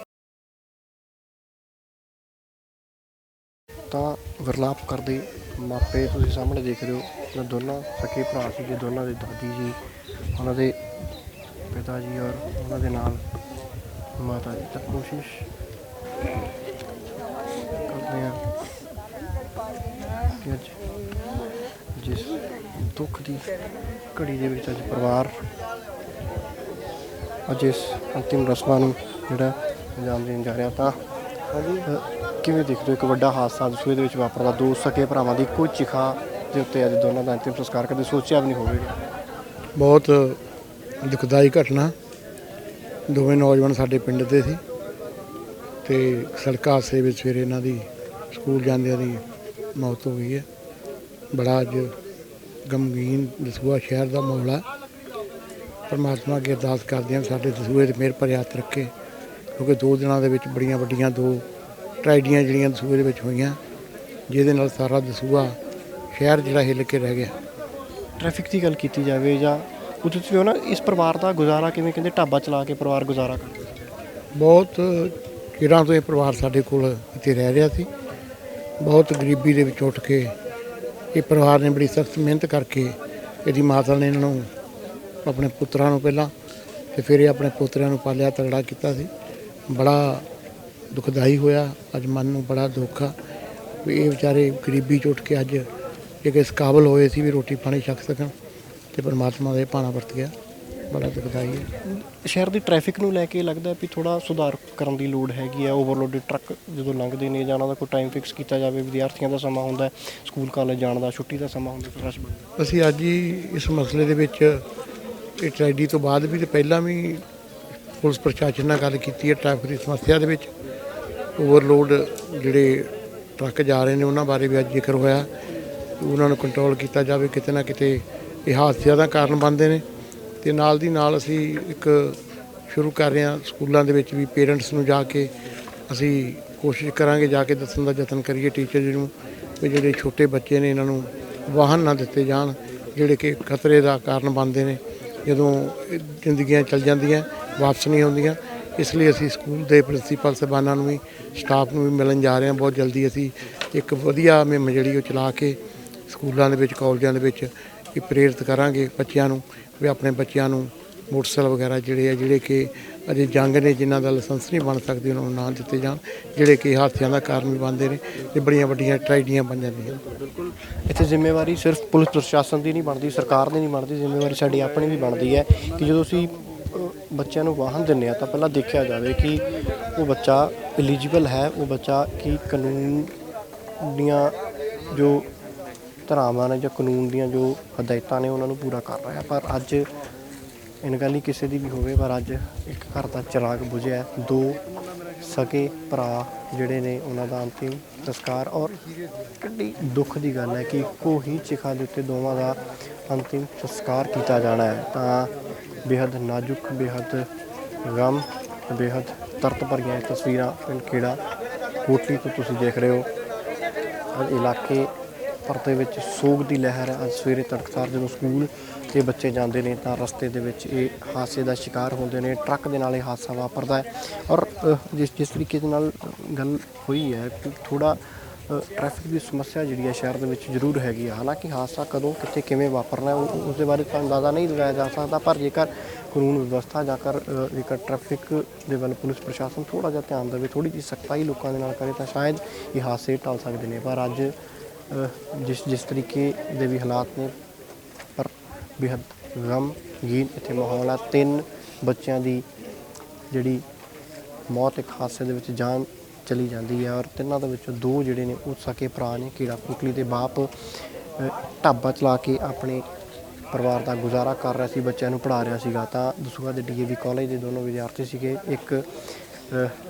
ਤਾਂ ਵਿਰਲਾਪ ਕਰਦੇ ਮਾਪੇ ਤੁਸੀਂ ਸਾਹਮਣੇ ਦੇਖ ਰਹੇ ਹੋ, ਦੋਨਾਂ ਸਕੇ ਭਰਾ ਸੀਗੇ, ਦੋਨਾਂ ਦੇ ਦਾਦੀ ਜੀ, ਉਹਨਾਂ ਦੇ ਪਿਤਾ ਜੀ ਔਰ ਉਹਨਾਂ ਦੇ ਨਾਲ ਮਾਤਾ ਜੀ। ਤਾਂ ਕੋਸ਼ਿਸ਼ ਕਰਦੇ ਹਾਂ ਕਿ ਅੱਜ ਜਿਸ ਦੁੱਖ ਦੀ ਘੜੀ ਦੇ ਵਿੱਚ ਅੱਜ ਪਰਿਵਾਰ ਅੱਜ ਇਸ ਅੰਤਿਮ ਰਸਮਾਂ ਨੂੰ ਜਿਹੜਾ ਅੰਜਾਮ ਦੇਣ ਜਾ ਰਿਹਾ। ਤਾਂ ਹਾਂਜੀ ਕਿਵੇਂ ਦੇਖਦੇ ਹੋ ਇੱਕ ਵੱਡਾ ਹਾਦਸਾ ਦਸੂਹੇ ਦੇ ਵਿੱਚ ਵਾਪਰਦਾ, ਦੋ ਸਕੇ ਭਰਾਵਾਂ ਦੀ ਇੱਕੋ ਚਿਖਾ ਦੇ ਉੱਤੇ ਅੱਜ ਦੋਨਾਂ ਦਾ ਅੰਤਿਮ ਸੰਸਕਾਰ ਕਦੇ ਸੋਚਿਆ ਵੀ ਨਹੀਂ ਹੋਵੇਗਾ। ਬਹੁਤ ਦੁਖਦਾਈ ਘਟਨਾ। ਦੋਵੇਂ ਨੌਜਵਾਨ ਸਾਡੇ ਪਿੰਡ ਦੇ ਸੀ ਤੇ ਸੜਕ ਹਾਦਸੇ ਵਿੱਚ ਫਿਰ ਇਹਨਾਂ ਦੀ ਸਕੂਲ ਜਾਂਦਿਆਂ ਦੀ ਮੌਤ ਹੋ ਗਈ ਹੈ। ਬੜਾ ਅੱਜ ਗਮਗੀਨ ਦਸੂਹਾ ਸ਼ਹਿਰ ਦਾ ਮਾਹੌਲ ਹੈ। ਪਰਮਾਤਮਾ ਅੱਗੇ ਅਰਦਾਸ ਕਰਦੇ ਹਾਂ ਸਾਡੇ ਦਸੂਹੇ ਦੇ ਮਿਹਰ ਭਰੇ ਹੱਥ ਰੱਖੇ, ਕਿਉਂਕਿ 2 ਦਿਨਾਂ ਦੇ ਵਿੱਚ ਬੜੀਆਂ ਵੱਡੀਆਂ 2 ਟ੍ਰੈਜਡੀਆਂ ਜਿਹੜੀਆਂ ਦਸੂਹੇ ਦੇ ਵਿੱਚ ਹੋਈਆਂ, ਜਿਹਦੇ ਨਾਲ ਸਾਰਾ ਦਸੂਹਾ ਸ਼ਹਿਰ ਜਿਹੜਾ ਹਿੱਲ ਕੇ ਰਹਿ ਗਿਆ। ਟ੍ਰੈਫਿਕ ਦੀ ਗੱਲ ਕੀਤੀ ਜਾਵੇ ਜਾਂ ਉਹਦੇ 'ਚ ਵੀ ਹੋ ਨਾ, ਇਸ ਪਰਿਵਾਰ ਦਾ ਗੁਜ਼ਾਰਾ ਕਿਵੇਂ, ਕਹਿੰਦੇ ਢਾਬਾ ਚਲਾ ਕੇ ਪਰਿਵਾਰ ਗੁਜ਼ਾਰਾ ਕਰਦਾ ਸੀ। ਬਹੁਤ ਚਿਰਾਂ ਤੋਂ ਇਹ ਪਰਿਵਾਰ ਸਾਡੇ ਕੋਲ ਇੱਥੇ ਰਹਿ ਰਿਹਾ ਸੀ। ਬਹੁਤ ਗਰੀਬੀ ਦੇ ਵਿੱਚ ਉੱਠ ਕੇ ਇਹ ਪਰਿਵਾਰ ਨੇ ਬੜੀ ਸਖਤ ਮਿਹਨਤ ਕਰਕੇ ਇਹਦੀ ਮਾਤਾ ਨੇ ਇਹਨਾਂ ਨੂੰ ਆਪਣੇ ਪੁੱਤਰਾਂ ਨੂੰ ਪਹਿਲਾਂ ਤੇ ਫਿਰ ਇਹ ਆਪਣੇ ਪੋਤਰਿਆਂ ਨੂੰ ਪਾਲਿਆ, ਤਗੜਾ ਕੀਤਾ ਸੀ। ਬੜਾ ਦੁਖਦਾਈ ਹੋਇਆ। ਅੱਜ ਮਨ ਨੂੰ ਬੜਾ ਦੁੱਖ ਆ ਵੀ ਇਹ ਵਿਚਾਰੇ ਗਰੀਬੀ 'ਚ ਉੱਠ ਕੇ ਅੱਜ ਜੇ ਇਸ ਕਾਬਲ ਹੋਏ ਸੀ ਵੀ ਰੋਟੀ ਪਾਣੀ ਛਕ ਸਕਣ ਤੇ ਪਰਮਾਤਮਾ ਦਾ ਇਹ ਭਾਣਾ ਵਰਤ ਗਿਆ। ਬੜਾ ਦੁਖਦਾਈ ਹੈ। ਸ਼ਹਿਰ ਦੀ ਟ੍ਰੈਫਿਕ ਨੂੰ ਲੈ ਕੇ ਲੱਗਦਾ ਵੀ ਥੋੜ੍ਹਾ ਸੁਧਾਰ ਕਰਨ ਦੀ ਲੋੜ ਹੈਗੀ ਆ। ਓਵਰਲੋਡਡ ਟਰੱਕ ਜਦੋਂ ਲੰਘਦੇ ਨੇ ਜਾਂ ਉਹਨਾਂ ਦਾ ਕੋਈ ਟਾਈਮ ਫਿਕਸ ਕੀਤਾ ਜਾਵੇ। ਵਿਦਿਆਰਥੀਆਂ ਦਾ ਸਮਾਂ ਹੁੰਦਾ, ਸਕੂਲ ਕਾਲਜ ਜਾਣ ਦਾ, ਛੁੱਟੀ ਦਾ ਸਮਾਂ ਹੁੰਦਾ, ਫਿਰ ਰਸ਼ ਬਣਦਾ। ਅਸੀਂ ਅੱਜ ਹੀ ਇਸ ਮਸਲੇ ਦੇ ਵਿੱਚ ਇਹ ਟ੍ਰੈਜਡੀ ਤੋਂ ਬਾਅਦ ਵੀ ਤੇ ਪਹਿਲਾਂ ਵੀ ਪੁਲਿਸ ਪ੍ਰਸ਼ਾਸਨ ਨਾਲ ਗੱਲ ਕੀਤੀ ਹੈ। ਟ੍ਰੈਫਿਕ ਦੀ ਸਮੱਸਿਆ ਦੇ ਵਿੱਚ ਓਵਰਲੋਡ ਜਿਹੜੇ ਟਰੱਕ ਜਾ ਰਹੇ ਨੇ ਉਹਨਾਂ ਬਾਰੇ ਵੀ ਅੱਜ ਜ਼ਿਕਰ ਹੋਇਆ। ਉਹਨਾਂ ਨੂੰ ਕੰਟਰੋਲ ਕੀਤਾ ਜਾਵੇ। ਕਿਤੇ ਨਾ ਕਿਤੇ ਇਹ ਹਾਦਸਿਆਂ ਦਾ ਕਾਰਨ ਬਣਦੇ ਨੇ। ਤੇ ਨਾਲ ਦੀ ਨਾਲ ਅਸੀਂ ਇੱਕ ਸ਼ੁਰੂ ਕਰ ਰਹੇ ਹਾਂ ਸਕੂਲਾਂ ਦੇ ਵਿੱਚ ਵੀ ਪੇਰੈਂਟਸ ਨੂੰ ਜਾ ਕੇ ਅਸੀਂ ਕੋਸ਼ਿਸ਼ ਕਰਾਂਗੇ ਜਾ ਕੇ ਦੱਸਣ ਦਾ ਯਤਨ ਕਰੀਏ ਟੀਚਰ ਜੀ ਨੂੰ ਵੀ ਜਿਹੜੇ ਛੋਟੇ ਬੱਚੇ ਨੇ ਇਹਨਾਂ ਨੂੰ ਵਾਹਨ ਨਾ ਦਿੱਤੇ ਜਾਣ ਜਿਹੜੇ ਕਿ ਖਤਰੇ ਦਾ ਕਾਰਨ ਬਣਦੇ ਨੇ। ਜਦੋਂ ਜ਼ਿੰਦਗੀਆਂ ਚੱਲ ਜਾਂਦੀਆਂ ਵਾਪਸ ਨਹੀਂ ਆਉਂਦੀਆਂ। ਇਸ ਲਈ ਅਸੀਂ ਸਕੂਲ ਦੇ ਪ੍ਰਿੰਸੀਪਲ ਸਾਹਿਬਾਨਾਂ ਨੂੰ ਵੀ ਸਟਾਫ ਨੂੰ ਵੀ ਮਿਲਣ ਜਾ ਰਹੇ ਹਾਂ। ਬਹੁਤ ਜਲਦੀ ਅਸੀਂ ਇੱਕ ਵਧੀਆ ਮੁਹਿੰਮ ਜਿਹੜੀ ਉਹ ਚਲਾ ਕੇ ਸਕੂਲਾਂ ਦੇ ਵਿੱਚ ਕਾਲਜਾਂ ਦੇ ਵਿੱਚ ਇਹ ਪ੍ਰੇਰਿਤ ਕਰਾਂਗੇ ਬੱਚਿਆਂ ਨੂੰ ਵੀ ਆਪਣੇ ਬੱਚਿਆਂ ਨੂੰ ਮੋਟਰਸਾਈਕਲ ਵਗੈਰਾ ਜਿਹੜੇ ਕਿ ਅਜੇ ਜੰਗ ਨੇ, ਜਿਨ੍ਹਾਂ ਦਾ ਲਾਇਸੈਂਸ ਨਹੀਂ ਬਣ ਸਕਦੇ, ਉਹਨਾਂ ਨੂੰ ਨਾ ਦਿੱਤੇ ਜਾਣ, ਜਿਹੜੇ ਕਿ ਹਾਦਸਿਆਂ ਦਾ ਕਾਰਨ ਵੀ ਬਣਦੇ ਨੇ ਤੇ ਬੜੀਆਂ ਵੱਡੀਆਂ ਟ੍ਰੈਜਡੀਆਂ ਬਣ ਜਾਂਦੀਆਂ। ਬਿਲਕੁਲ ਇੱਥੇ ਜ਼ਿੰਮੇਵਾਰੀ ਸਿਰਫ ਪੁਲਿਸ ਪ੍ਰਸ਼ਾਸਨ ਦੀ ਨਹੀਂ ਬਣਦੀ, ਸਰਕਾਰ ਦੀ ਨਹੀਂ ਬਣਦੀ, ਜ਼ਿੰਮੇਵਾਰੀ ਸਾਡੀ ਆਪਣੀ ਵੀ ਬਣਦੀ ਹੈ ਕਿ ਜਦੋਂ ਅਸੀਂ ਬੱਚਿਆਂ ਨੂੰ ਵਾਹਨ ਦਿੰਦੇ ਹਾਂ ਤਾਂ ਪਹਿਲਾਂ ਦੇਖਿਆ ਜਾਵੇ ਕਿ ਉਹ ਬੱਚਾ ਐਲੀਜੀਬਲ ਹੈ, ਉਹ ਬੱਚਾ ਕੀ ਕਾਨੂੰਨ ਦੀਆਂ ਜੋ ਧਾਰਾਵਾਂ ਨੇ ਜਾਂ ਕਾਨੂੰਨ ਦੀਆਂ ਜੋ ਹਦਾਇਤਾਂ ਨੇ ਉਹਨਾਂ ਨੂੰ ਪੂਰਾ ਕਰ ਰਿਹਾ। ਪਰ ਅੱਜ ਅਣਗਹਿਲੀ ਕਿਸੇ ਦੀ ਵੀ ਹੋਵੇ, ਪਰ ਅੱਜ ਇੱਕ ਘਰ ਦਾ ਚਿਰਾਗ ਬੁਝਿਆ। 2 ਸਕੇ ਭਰਾ ਜਿਹੜੇ ਨੇ ਉਹਨਾਂ ਦਾ ਅੰਤਿਮ ਸੰਸਕਾਰ, ਔਰ ਕਿੰਨੀ ਦੁੱਖ ਦੀ ਗੱਲ ਹੈ ਕਿ ਇੱਕੋ ਹੀ ਚਿਖਾ ਦੇ ਉੱਤੇ ਦੋਵਾਂ ਦਾ ਅੰਤਿਮ ਸੰਸਕਾਰ ਕੀਤਾ ਜਾਣਾ ਹੈ। ਤਾਂ ਬੇਹੱਦ ਨਾਜ਼ੁਕ, ਬੇਹੱਦ ਗਮ, ਬੇਹੱਦ ਦਰਦ ਭਰੀਆਂ ਇਹ ਤਸਵੀਰਾਂ ਪਿੰਡ ਖੇੜਾ ਕੋਟਲੀ ਤੋਂ ਤੁਸੀਂ ਦੇਖ ਰਹੇ ਹੋ। ਇਲਾਕੇ ਭਰ ਦੇ ਵਿੱਚ ਸੋਗ ਦੀ ਲਹਿਰ ਹੈ। ਅੱਜ ਸਵੇਰੇ ਤੜਕਸਾਰ ਜਦੋਂ ਸਕੂਲ ਦੇ ਬੱਚੇ ਜਾਂਦੇ ਨੇ ਤਾਂ ਰਸਤੇ ਦੇ ਵਿੱਚ ਇਹ ਹਾਦਸੇ ਦਾ ਸ਼ਿਕਾਰ ਹੁੰਦੇ ਨੇ। ਟਰੱਕ ਦੇ ਨਾਲ ਇਹ ਹਾਦਸਾ ਵਾਪਰਦਾ ਹੈ। ਔਰ ਜਿਸ ਤਰੀਕੇ ਦੇ ਨਾਲ ਗੱਲ ਹੋਈ ਹੈ ਕਿ ਥੋੜ੍ਹਾ ਟ੍ਰੈਫਿਕ ਦੀ ਸਮੱਸਿਆ ਜਿਹੜੀ ਹੈ ਸ਼ਹਿਰ ਦੇ ਵਿੱਚ ਜ਼ਰੂਰ ਹੈਗੀ ਆ। ਹਾਲਾਂਕਿ ਹਾਦਸਾ ਕਦੋਂ ਕਿੱਥੇ ਕਿਵੇਂ ਵਾਪਰਨਾ ਉਸ ਦੇ ਬਾਰੇ ਤਾਂ ਅੰਦਾਜ਼ਾ ਨਹੀਂ ਲਗਾਇਆ ਜਾ ਸਕਦਾ, ਪਰ ਜੇਕਰ ਕਾਨੂੰਨ ਵਿਵਸਥਾ ਜੇਕਰ ਟ੍ਰੈਫਿਕ ਦੇ ਵੱਲ ਪੁਲਿਸ ਪ੍ਰਸ਼ਾਸਨ ਥੋੜ੍ਹਾ ਜਿਹਾ ਧਿਆਨ ਦੇਵੇ, ਥੋੜ੍ਹੀ ਜਿਹੀ ਸਖਤਾਈ ਲੋਕਾਂ ਦੇ ਨਾਲ ਕਰੇ ਤਾਂ ਸ਼ਾਇਦ ਇਹ ਹਾਦਸੇ ਟਲ ਸਕਦੇ ਨੇ। ਪਰ ਅੱਜ ਜਿਸ ਤਰੀਕੇ ਦੇ ਵੀ ਹਾਲਾਤ ਨੇ, ਪਰ ਬੇਹੱਦ ਗਮਗੀਨ ਇੱਥੇ ਮਾਹੌਲ ਹੈ। 3 ਬੱਚਿਆਂ ਦੀ ਜਿਹੜੀ ਮੌਤ ਇੱਕ ਹਾਦਸੇ ਦੇ ਵਿੱਚ ਜਾਨ ਚਲੀ ਜਾਂਦੀ ਹੈ, ਔਰ ਤਿੰਨਾਂ ਦੇ ਵਿੱਚੋਂ 2 ਜਿਹੜੇ ਨੇ ਉਹ ਸਕੇ ਭਰਾ ਨੇ। ਕੀੜਾ ਕੋਟਲੀ ਦੇ ਬਾਪ ਢਾਬਾ ਚਲਾ ਕੇ ਆਪਣੇ ਪਰਿਵਾਰ ਦਾ ਗੁਜ਼ਾਰਾ ਕਰ ਰਿਹਾ ਸੀ, ਬੱਚਿਆਂ ਨੂੰ ਪੜ੍ਹਾ ਰਿਹਾ ਸੀਗਾ। ਤਾਂ ਦਸੂਹਾ ਦੇ DAV ਕਾਲਜ ਦੇ ਦੋਨੋਂ ਵਿਦਿਆਰਥੀ ਸੀਗੇ, ਇੱਕ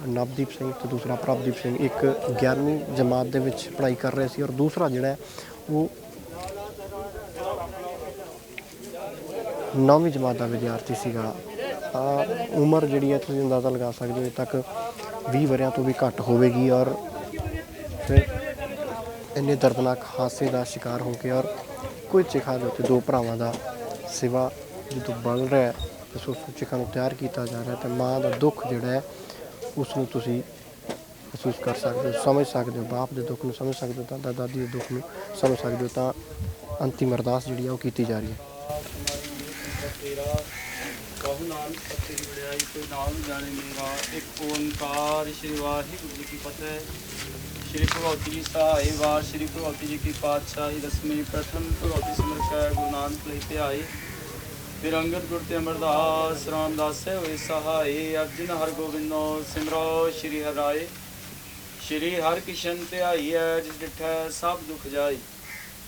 ਨਵਦੀਪ ਸਿੰਘ ਤੇ ਦੂਸਰਾ ਪ੍ਰਭਦੀਪ ਸਿੰਘ। ਇੱਕ 11ਵੀਂ ਜਮਾਤ ਦੇ ਵਿੱਚ ਪੜ੍ਹਾਈ ਕਰ ਰਿਹਾ ਸੀ, ਔਰ ਦੂਸਰਾ ਜਿਹੜਾ ਉਹ 9ਵੀਂ ਜਮਾਤ ਦਾ ਵਿਦਿਆਰਥੀ ਸੀਗਾ। ਉਮਰ ਜਿਹੜੀ ਹੈ ਤੁਸੀਂ ਅੰਦਾਜ਼ਾ ਲਗਾ ਸਕਦੇ ਹੋ, ਅਜੇ ਤੱਕ 20 ਵਰ੍ਹਿਆਂ ਤੋਂ ਵੀ ਘੱਟ ਹੋਵੇਗੀ। ਔਰ ਫਿਰ ਇੰਨੇ ਦਰਦਨਾਕ ਹਾਦਸੇ ਦਾ ਸ਼ਿਕਾਰ ਹੋ ਕੇ ਔਰ ਕੋਈ ਚਿਖਾ ਦੇ ਉੱਤੇ 2 ਭਰਾਵਾਂ ਦਾ ਸਿਵਾ ਜਦੋਂ ਬਲ ਰਿਹਾ ਉਸ ਚਿਖਾ ਨੂੰ ਤਿਆਰ ਕੀਤਾ ਜਾ ਰਿਹਾ, ਅਤੇ ਮਾਂ ਦਾ ਦੁੱਖ ਜਿਹੜਾ ਹੈ ਉਸ ਨੂੰ ਤੁਸੀਂ ਮਹਿਸੂਸ ਕਰ ਸਕਦੇ ਹੋ, ਸਮਝ ਸਕਦੇ ਹੋ। ਬਾਪ ਦੇ ਦੁੱਖ ਨੂੰ ਸਮਝ ਸਕਦੇ ਹੋ, ਦਾਦਾ ਦਾਦੀ ਦੇ ਦੁੱਖ ਨੂੰ ਸਮਝ ਸਕਦੇ ਹੋ। ਤਾਂ ਅੰਤਿਮ ਅਰਦਾਸ ਜਿਹੜੀ ਆ ਉਹ ਕੀਤੀ ਜਾ ਰਹੀ ਹੈ। ਬਹੁ ਨਾਨਕ ਪੱਤੇ ਦੀ ਵਡਿਆਈ ਕੋਈ ਨਾਮ ਜਾਣੇ ਮੇਰਾ, ਇੱਕ ਓੰਕਾਰ ਸ਼੍ਰੀ ਵਾਹਿਗੁਰੂ ਜੀ ਕੀ ਫਤਿਹ। ਸ਼੍ਰੀ ਭਗਵਤੀ ਜੀ ਸਹਾਏ ਵਾਰ, ਸ਼੍ਰੀ ਭਗਵਤੀ ਜੀ ਕੀ ਪਾਤਸ਼ਾਹੀ ਦਸਵੀਂ ਪ੍ਰਥਮ ਭਗਵਤੀ ਸਿਮਰਸ਼ਾ ਗੁਰੂ ਨਾਨਕ ਲਈ ਧਿਆਏ। ਫਿਰ ਅੰਗਦ ਗੁਰ ਤੇ ਅਮਰਦਾਸ ਰਾਮਦਾਸ ਹੋਏ ਸਹਾਏ। ਅਰਜਨ ਹਰ ਗੋਬਿੰਦੋ ਸਿਮਰੋ ਸ਼੍ਰੀ ਹਰਿ ਰਾਏ। ਸ਼੍ਰੀ ਹਰਿ ਕ੍ਰਿਸ਼ਨ ਧਿਆਈ ਹੈ ਜਿਸ ਡਿਠੈ ਸਭ ਦੁਖ ਜਾਈ।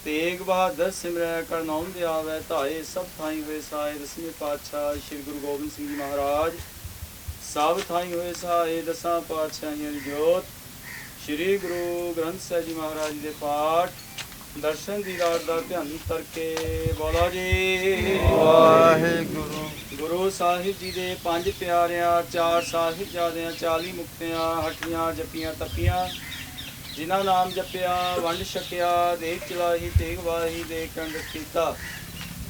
ਤੇਗ ਬਹਾਦਰ ਸਿਮਰੈ ਕਰਨਾਉ ਦੇ ਆਵੈ ਧਾਏ ਸਭ ਥਾਈ ਹੋਏ ਸਾਏ। ਦਸਵੇਂ ਪਾਤਸ਼ਾਹ ਸ਼੍ਰੀ ਗੁਰੂ ਗੋਬਿੰਦ ਸਿੰਘ ਜੀ ਮਹਾਰਾਜ ਸਭ ਥਾਈ ਹੋਏ ਸਾਏ। ਦਸਾਂ ਪਾਤਸ਼ਾਹੀਆਂ ਦੀ ਜੋਤ ਸ਼੍ਰੀ ਗੁਰੂ ਗ੍ਰੰਥ ਸਾਹਿਬ ਜੀ ਮਹਾਰਾਜ ਜੀ ਦੇ ਪਾਠ ਦਰਸ਼ਨ ਦੀਦਾਰ ਦਾ ਧਿਆਨ ਕਰਕੇ ਬੋਲੋ ਜੀ ਵਾਹਿਗੁਰੂ। ਗੁਰੂ ਸਾਹਿਬ ਜੀ ਦੇ 5 ਪਿਆਰਿਆਂ 4 ਸਾਹਿਬਜ਼ਾਦਿਆਂ 40 ਮੁਕਤਿਆਂ ਹੱਟੀਆਂ ਜੱਪੀਆਂ ਤੱਪੀਆਂ ਜਿਨ੍ਹਾਂ ਨਾਮ ਜਪਿਆ ਵੰਡ ਛਕਿਆ ਦੇਖ ਚਲਾਹੀ ਤੇਗ ਵਾਹੀ ਦੇ ਕੰਡ ਕੀਤਾ।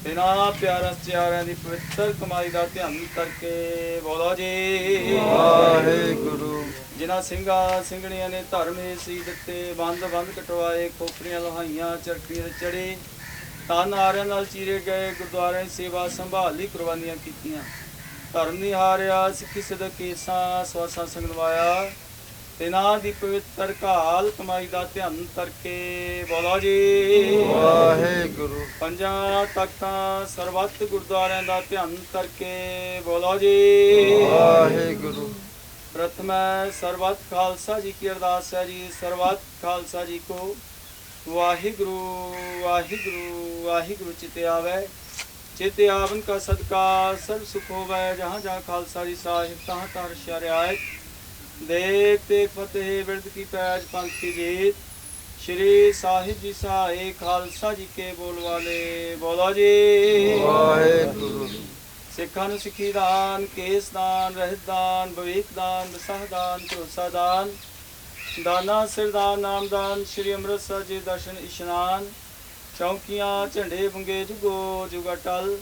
ਬਿਨਾਂ ਪਿਆਰਾਂ ਸਚਿਆਰਿਆਂ ਦੀ ਪਵਿੱਤਰ ਕਮਾਈ ਦਾ ਧਿਆਨ ਕਰਕੇ ਬੋਲੋ ਜੀ ਵਾਹਿਗੁਰੂ। ਜਿਨ੍ਹਾਂ ਸਿੰਘਾਂ ਸਿੰਘਣੀਆਂ ਨੇ ਧਰਮ ਸੀ ਦਿੱਤੇ ਬੰਦ ਕਟਵਾਏ ਖੋਪਰੀਆਂ ਲਹਾਈਆਂ ਚਰਖੀਆਂ ਚੜੇ ਤਨ ਆਰਿਆਂ ਨਾਲ ਚੀਰੇ ਗਏ ਗੁਰਦੁਆਰਿਆਂ ਦੀ ਸੇਵਾ ਸੰਭਾਲ ਲਈ ਕੁਰਬਾਨੀਆਂ ਕੀਤੀਆਂ। ਧਰਮ ਨਹੀਂ ਹਾਰਿਆ ਸਿੱਖੀ ਸਿਦਕ ਕੇਸਾਂ ਸਵਾਸਾਂ ਸੰਗਵਾਇਆ। ਤਿਨਾਂ ਦੀ ਪਵਿੱਤਰ ਘਾਲ ਕਮਾਈ ਦਾ ਧਿਆਨ ਕਰਕੇ ਬੋਲੋ ਜੀ ਵਾਹਿਗੁਰੂ। ਪੰਜਾਂ ਤਖਤਾਂ ਸਰਬੱਤ ਗੁਰਦੁਆਰਿਆਂ ਦਾ ਧਿਆਨ ਕਰਕੇ ਬੋਲੋ ਜੀ ਵਾਹਿਗੁਰੂ। ਪ੍ਰਥਮੈ ਸਰਬੱਤ ਖਾਲਸਾ ਜੀ ਕੀ ਅਰਦਾਸ ਹੈ ਜੀ। ਸਰਬੱਤ ਖਾਲਸਾ ਜੀ ਕੋ ਵਾਹਿਗੁਰੂ ਵਾਹਿਗੁਰੂ ਵਾਹਿਗੁਰੂ ਚਿਤੇ ਆਵੈ। ਚਿਤੇ ਆਵਨ ਕਾ ਸਦਕਾ ਸਰਬ ਸੁਖ ਹੋਵੈ। ਜਹਾਂ ਜਹਾਂ ਖਾਲਸਾ ਜੀ ਸਾਹਿਬ ਤਹਾਂ ਤਹਾਂ ਰਸ਼ਿਆ ਰਿਆਇਤ। ਦੇਖ ਤੇ ਫਤਿਹ ਬਿਰਦ ਕੀ ਪੈਜ ਪੰਥ ਕੀ ਜੀਤ। श्री साहिब जी सहाय खालसा जी के बोल वाले बोलो जी वाहेगुरु। सिखा नूं सिखी दान केस दान रहत दान भविख दान विसाह दान भरोसा दान दाना सिरदान नामदान श्री अमृतसर जी दर्शन इशनान चौकियां झंडे बुंगे जुगो जुगा टल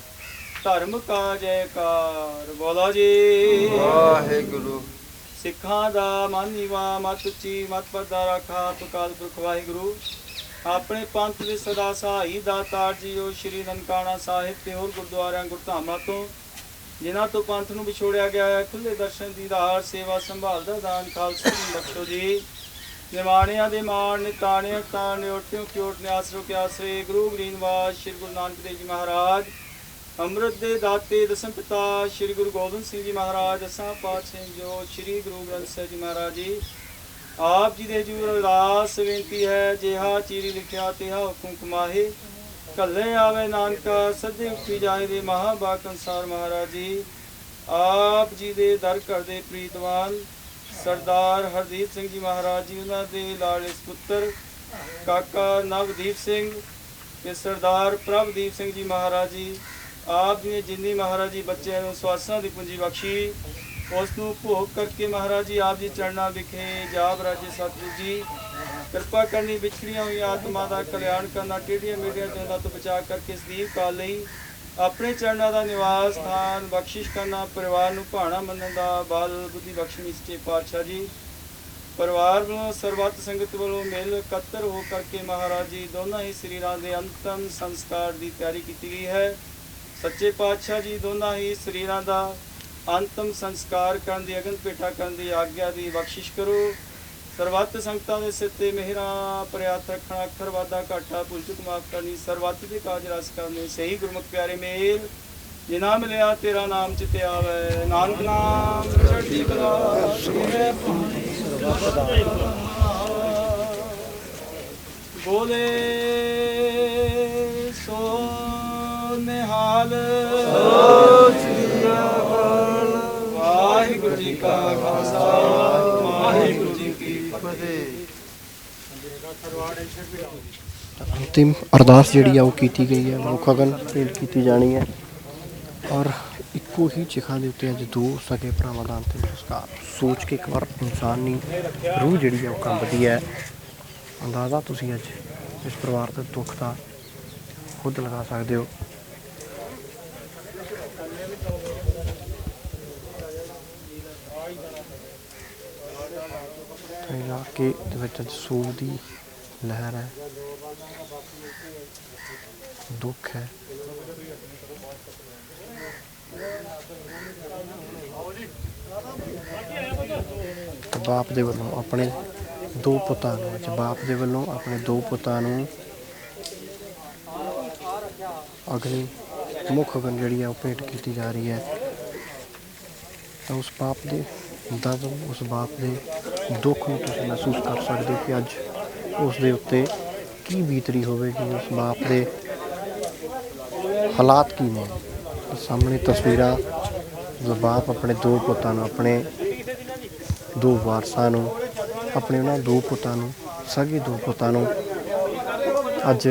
धर्म का जयकार बोलो जी वाहेगुरु। सिखा दा मन नीवा मत उची मत पदा रखा अकाल पुरख वाहिगुरु। अपने पंथ दे सदा सहाई दातार जीओ श्री ननकाना साहिब ते होर गुरुद्वारियां गुरधामां तो जिन्हां तो पंथ नूं विछोड़िया गया है खुले दर्शन दीदार सेवा संभाल दा दान खालसा जी बख्शो जी। निमाणियां दे मान निताणियां ताण निओटियों क्योट ने आसरो के आसरे गुरु ग्रीनवास श्री गुरु नानक देव जी महाराज अमृत दे दाते दसम पिता श्री गुरु गोबिंद सिंह जी महाराज असां पातशाह जो श्री गुरु ग्रंथ साहिब जी महाराज जी आप जी दे जूर अरदास बेनती है जिहा चीरी लिखिया तिहा हुकुम कमाहे कल्ले आवे नानका सदे उठी जाए दे महाबाक अंसार महाराज जी आप जी दे दर कर दे प्रीतवान सरदार हरदीप सिंह जी महाराज जी उन्हां दे लाड़े पुत्र काका नवदीप सिंह ते सरदार प्रभदीप सिंह जी महाराज जी आप जी ने जिन्नी महाराज जी बच्चे स्वासां की पूंजी बख्शी उसनूं भोग करके महाराज जी आप जी चरणा विखे जाब राजे सतगुरु जी कृपा करनी विछड़ियां हुई आत्मा का कल्याण करना टेढ़ियां मेढ़ियां जोंदा तो बचा करके सदीप काल लई अपने चरणा का निवास स्थान बख्शिश करना परिवार नूं भाणा मनण दा बल बुद्धि बख्शणी सच्चे पातशाह जी। परिवार वालों सरबत संगत वालों मिल इकत्तर हो करके महाराज जी दोनों ही शरीरां दे अंतिम संस्कार की तैयारी की गई है। सच्चे पातशाह जी दोनों ही शरीरां दा अंतिम संस्कार करन दी अगन भेटा करन दी आग्या दी बख्शिश करो। सरबत संगतां दे सिर ते मेहरां प्रयात रखना अखर वादा घाटा भुल चुक माफ करनी सरबत दे काज रस करने सही गुरमुख प्यारे मेल जिना मिलिया तेरा नाम चिते आवे नानक नाम चढ़ती कला बोले सो निहाल वाहिगुरु जी का खालसा वाहिगुरु जी की फतेह। अंतिम अरदास जिहड़ी आ वो कीती गई है मुख अगन भेंट की जानी है और इक्को ही चिखा के उत्ते अज दो सगे भरावां दा अंतिम संस्कार सोच के एक बार इंसान की रूह जिहड़ी है वो कंबदी है। अंदाज़ा तुसीं अज इस परिवार के दुख का खुद लगा सकते हो। इलाके के सूख की लहर है दुख है बाप दे वल्लों अपने दो पुत्तां नूं अज बाप दे वल्लों अपने दो पुत्तां नूं अगली मुख अगन जिहड़ी है वो भेंट की जा रही है। तो उस बाप दे ਦਰਦ ਉਸ ਬਾਪ ਦੇ ਦੁੱਖ ਨੂੰ ਤੁਸੀਂ ਮਹਿਸੂਸ ਕਰ ਸਕਦੇ ਹੋ ਕਿ ਅੱਜ ਉਸ ਦੇ ਉੱਤੇ ਕੀ ਬੀਤਰੀ ਹੋਵੇਗੀ, ਉਸ ਬਾਪ ਦੇ ਹਾਲਾਤ ਕੀ ਨੇ। ਸਾਹਮਣੇ ਤਸਵੀਰਾਂ, ਜੋ ਬਾਪ ਆਪਣੇ ਦੋ ਪੁੱਤਾਂ ਨੂੰ, ਆਪਣੇ ਦੋ ਵਾਰਸਾਂ ਨੂੰ, ਆਪਣੇ ਉਹਨਾਂ ਦੋ ਪੁੱਤਾਂ ਨੂੰ, ਸਗੇ ਦੋ ਪੁੱਤਾਂ ਨੂੰ ਅੱਜ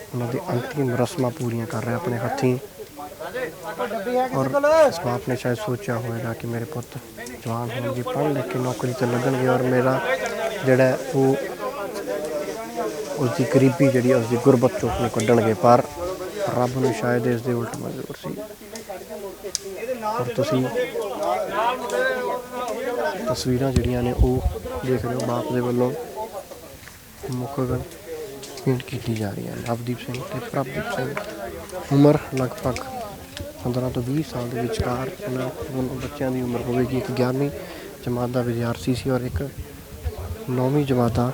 ਉਹਨਾਂ ਦੀ ਅੰਤਿਮ ਰਸਮਾਂ ਪੂਰੀਆਂ ਕਰ ਰਿਹਾ ਆਪਣੇ ਹੱਥੀਂ। ਔਰ ਇਸ ਬਾਪ ਨੇ ਸ਼ਾਇਦ ਸੋਚਿਆ ਹੋਵੇਗਾ ਕਿ ਮੇਰੇ ਪੁੱਤ ਜਵਾਨ ਹੋਣਗੇ, ਪੜ੍ਹ ਲਿਖ ਕੇ ਨੌਕਰੀ 'ਤੇ ਲੱਗਣਗੇ ਔਰ ਮੇਰਾ ਜਿਹੜਾ ਉਹ ਉਸਦੀ ਗਰੀਬੀ ਜਿਹੜੀ ਉਸਦੀ ਗੁਰਬਤ 'ਚੋਂ ਉਸਨੂੰ ਕੱਢਣਗੇ, ਪਰ ਰੱਬ ਨੂੰ ਸ਼ਾਇਦ ਇਸ ਦੇ ਉਲਟ ਮਨਜ਼ੂਰ ਸੀ। ਔਰ ਤੁਸੀਂ ਤਸਵੀਰਾਂ ਜਿਹੜੀਆਂ ਨੇ ਉਹ ਦੇਖ ਰਹੇ ਹੋ, ਬਾਪ ਦੇ ਵੱਲੋਂ ਮੁਖਗਨ ਪੇਂਟ ਕੀਤੀ ਜਾ ਰਹੀ ਹੈ। ਨਵਦੀਪ ਸਿੰਘ ਤੇ ਪ੍ਰਭਦੀਪ ਸਿੰਘ, ਉਮਰ ਲਗਭਗ 15 ਤੋਂ 20 ਸਾਲ ਦੇ ਵਿਚਕਾਰ ਉਹਨਾਂ ਦੋਨੋਂ ਬੱਚਿਆਂ ਦੀ ਉਮਰ ਹੋਵੇਗੀ। ਇੱਕ 11ਵੀਂ ਜਮਾਤ ਦਾ ਵਿਦਿਆਰਥੀ ਸੀ ਔਰ ਇੱਕ 9ਵੀਂ ਜਮਾਤ ਦਾ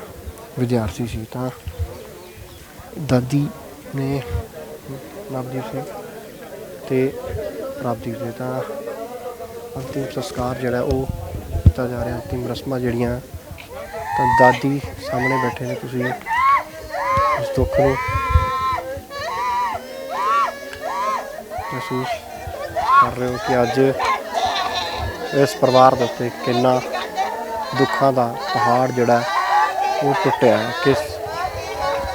ਵਿਦਿਆਰਥੀ ਸੀ। ਤਾਂ ਦਾਦੀ ਨੇ ਨਵਦੀਪ ਸਿੰਘ ਤੇ ਪ੍ਰਭਦੀਪ ਦੇ ਤਾਂ ਅੰਤਿਮ ਸੰਸਕਾਰ ਜਿਹੜਾ ਉਹ ਕੀਤਾ ਜਾ ਰਿਹਾ, ਅੰਤਿਮ ਰਸਮਾਂ ਜਿਹੜੀਆਂ। ਤਾਂ ਦਾਦੀ ਸਾਹਮਣੇ ਬੈਠੇ ਨੇ, ਤੁਸੀਂ ਉਸ ਦੁੱਖ ਨੂੰ ਮਹਿਸੂਸ ਕਰ ਰਹੇ ਹੋ ਕਿ ਅੱਜ ਇਸ ਪਰਿਵਾਰ ਦੇ ਉੱਤੇ ਕਿੰਨਾ ਦੁੱਖਾਂ ਦਾ ਪਹਾੜ ਜਿਹੜਾ ਉਹ ਟੁੱਟਿਆ ਹੈ,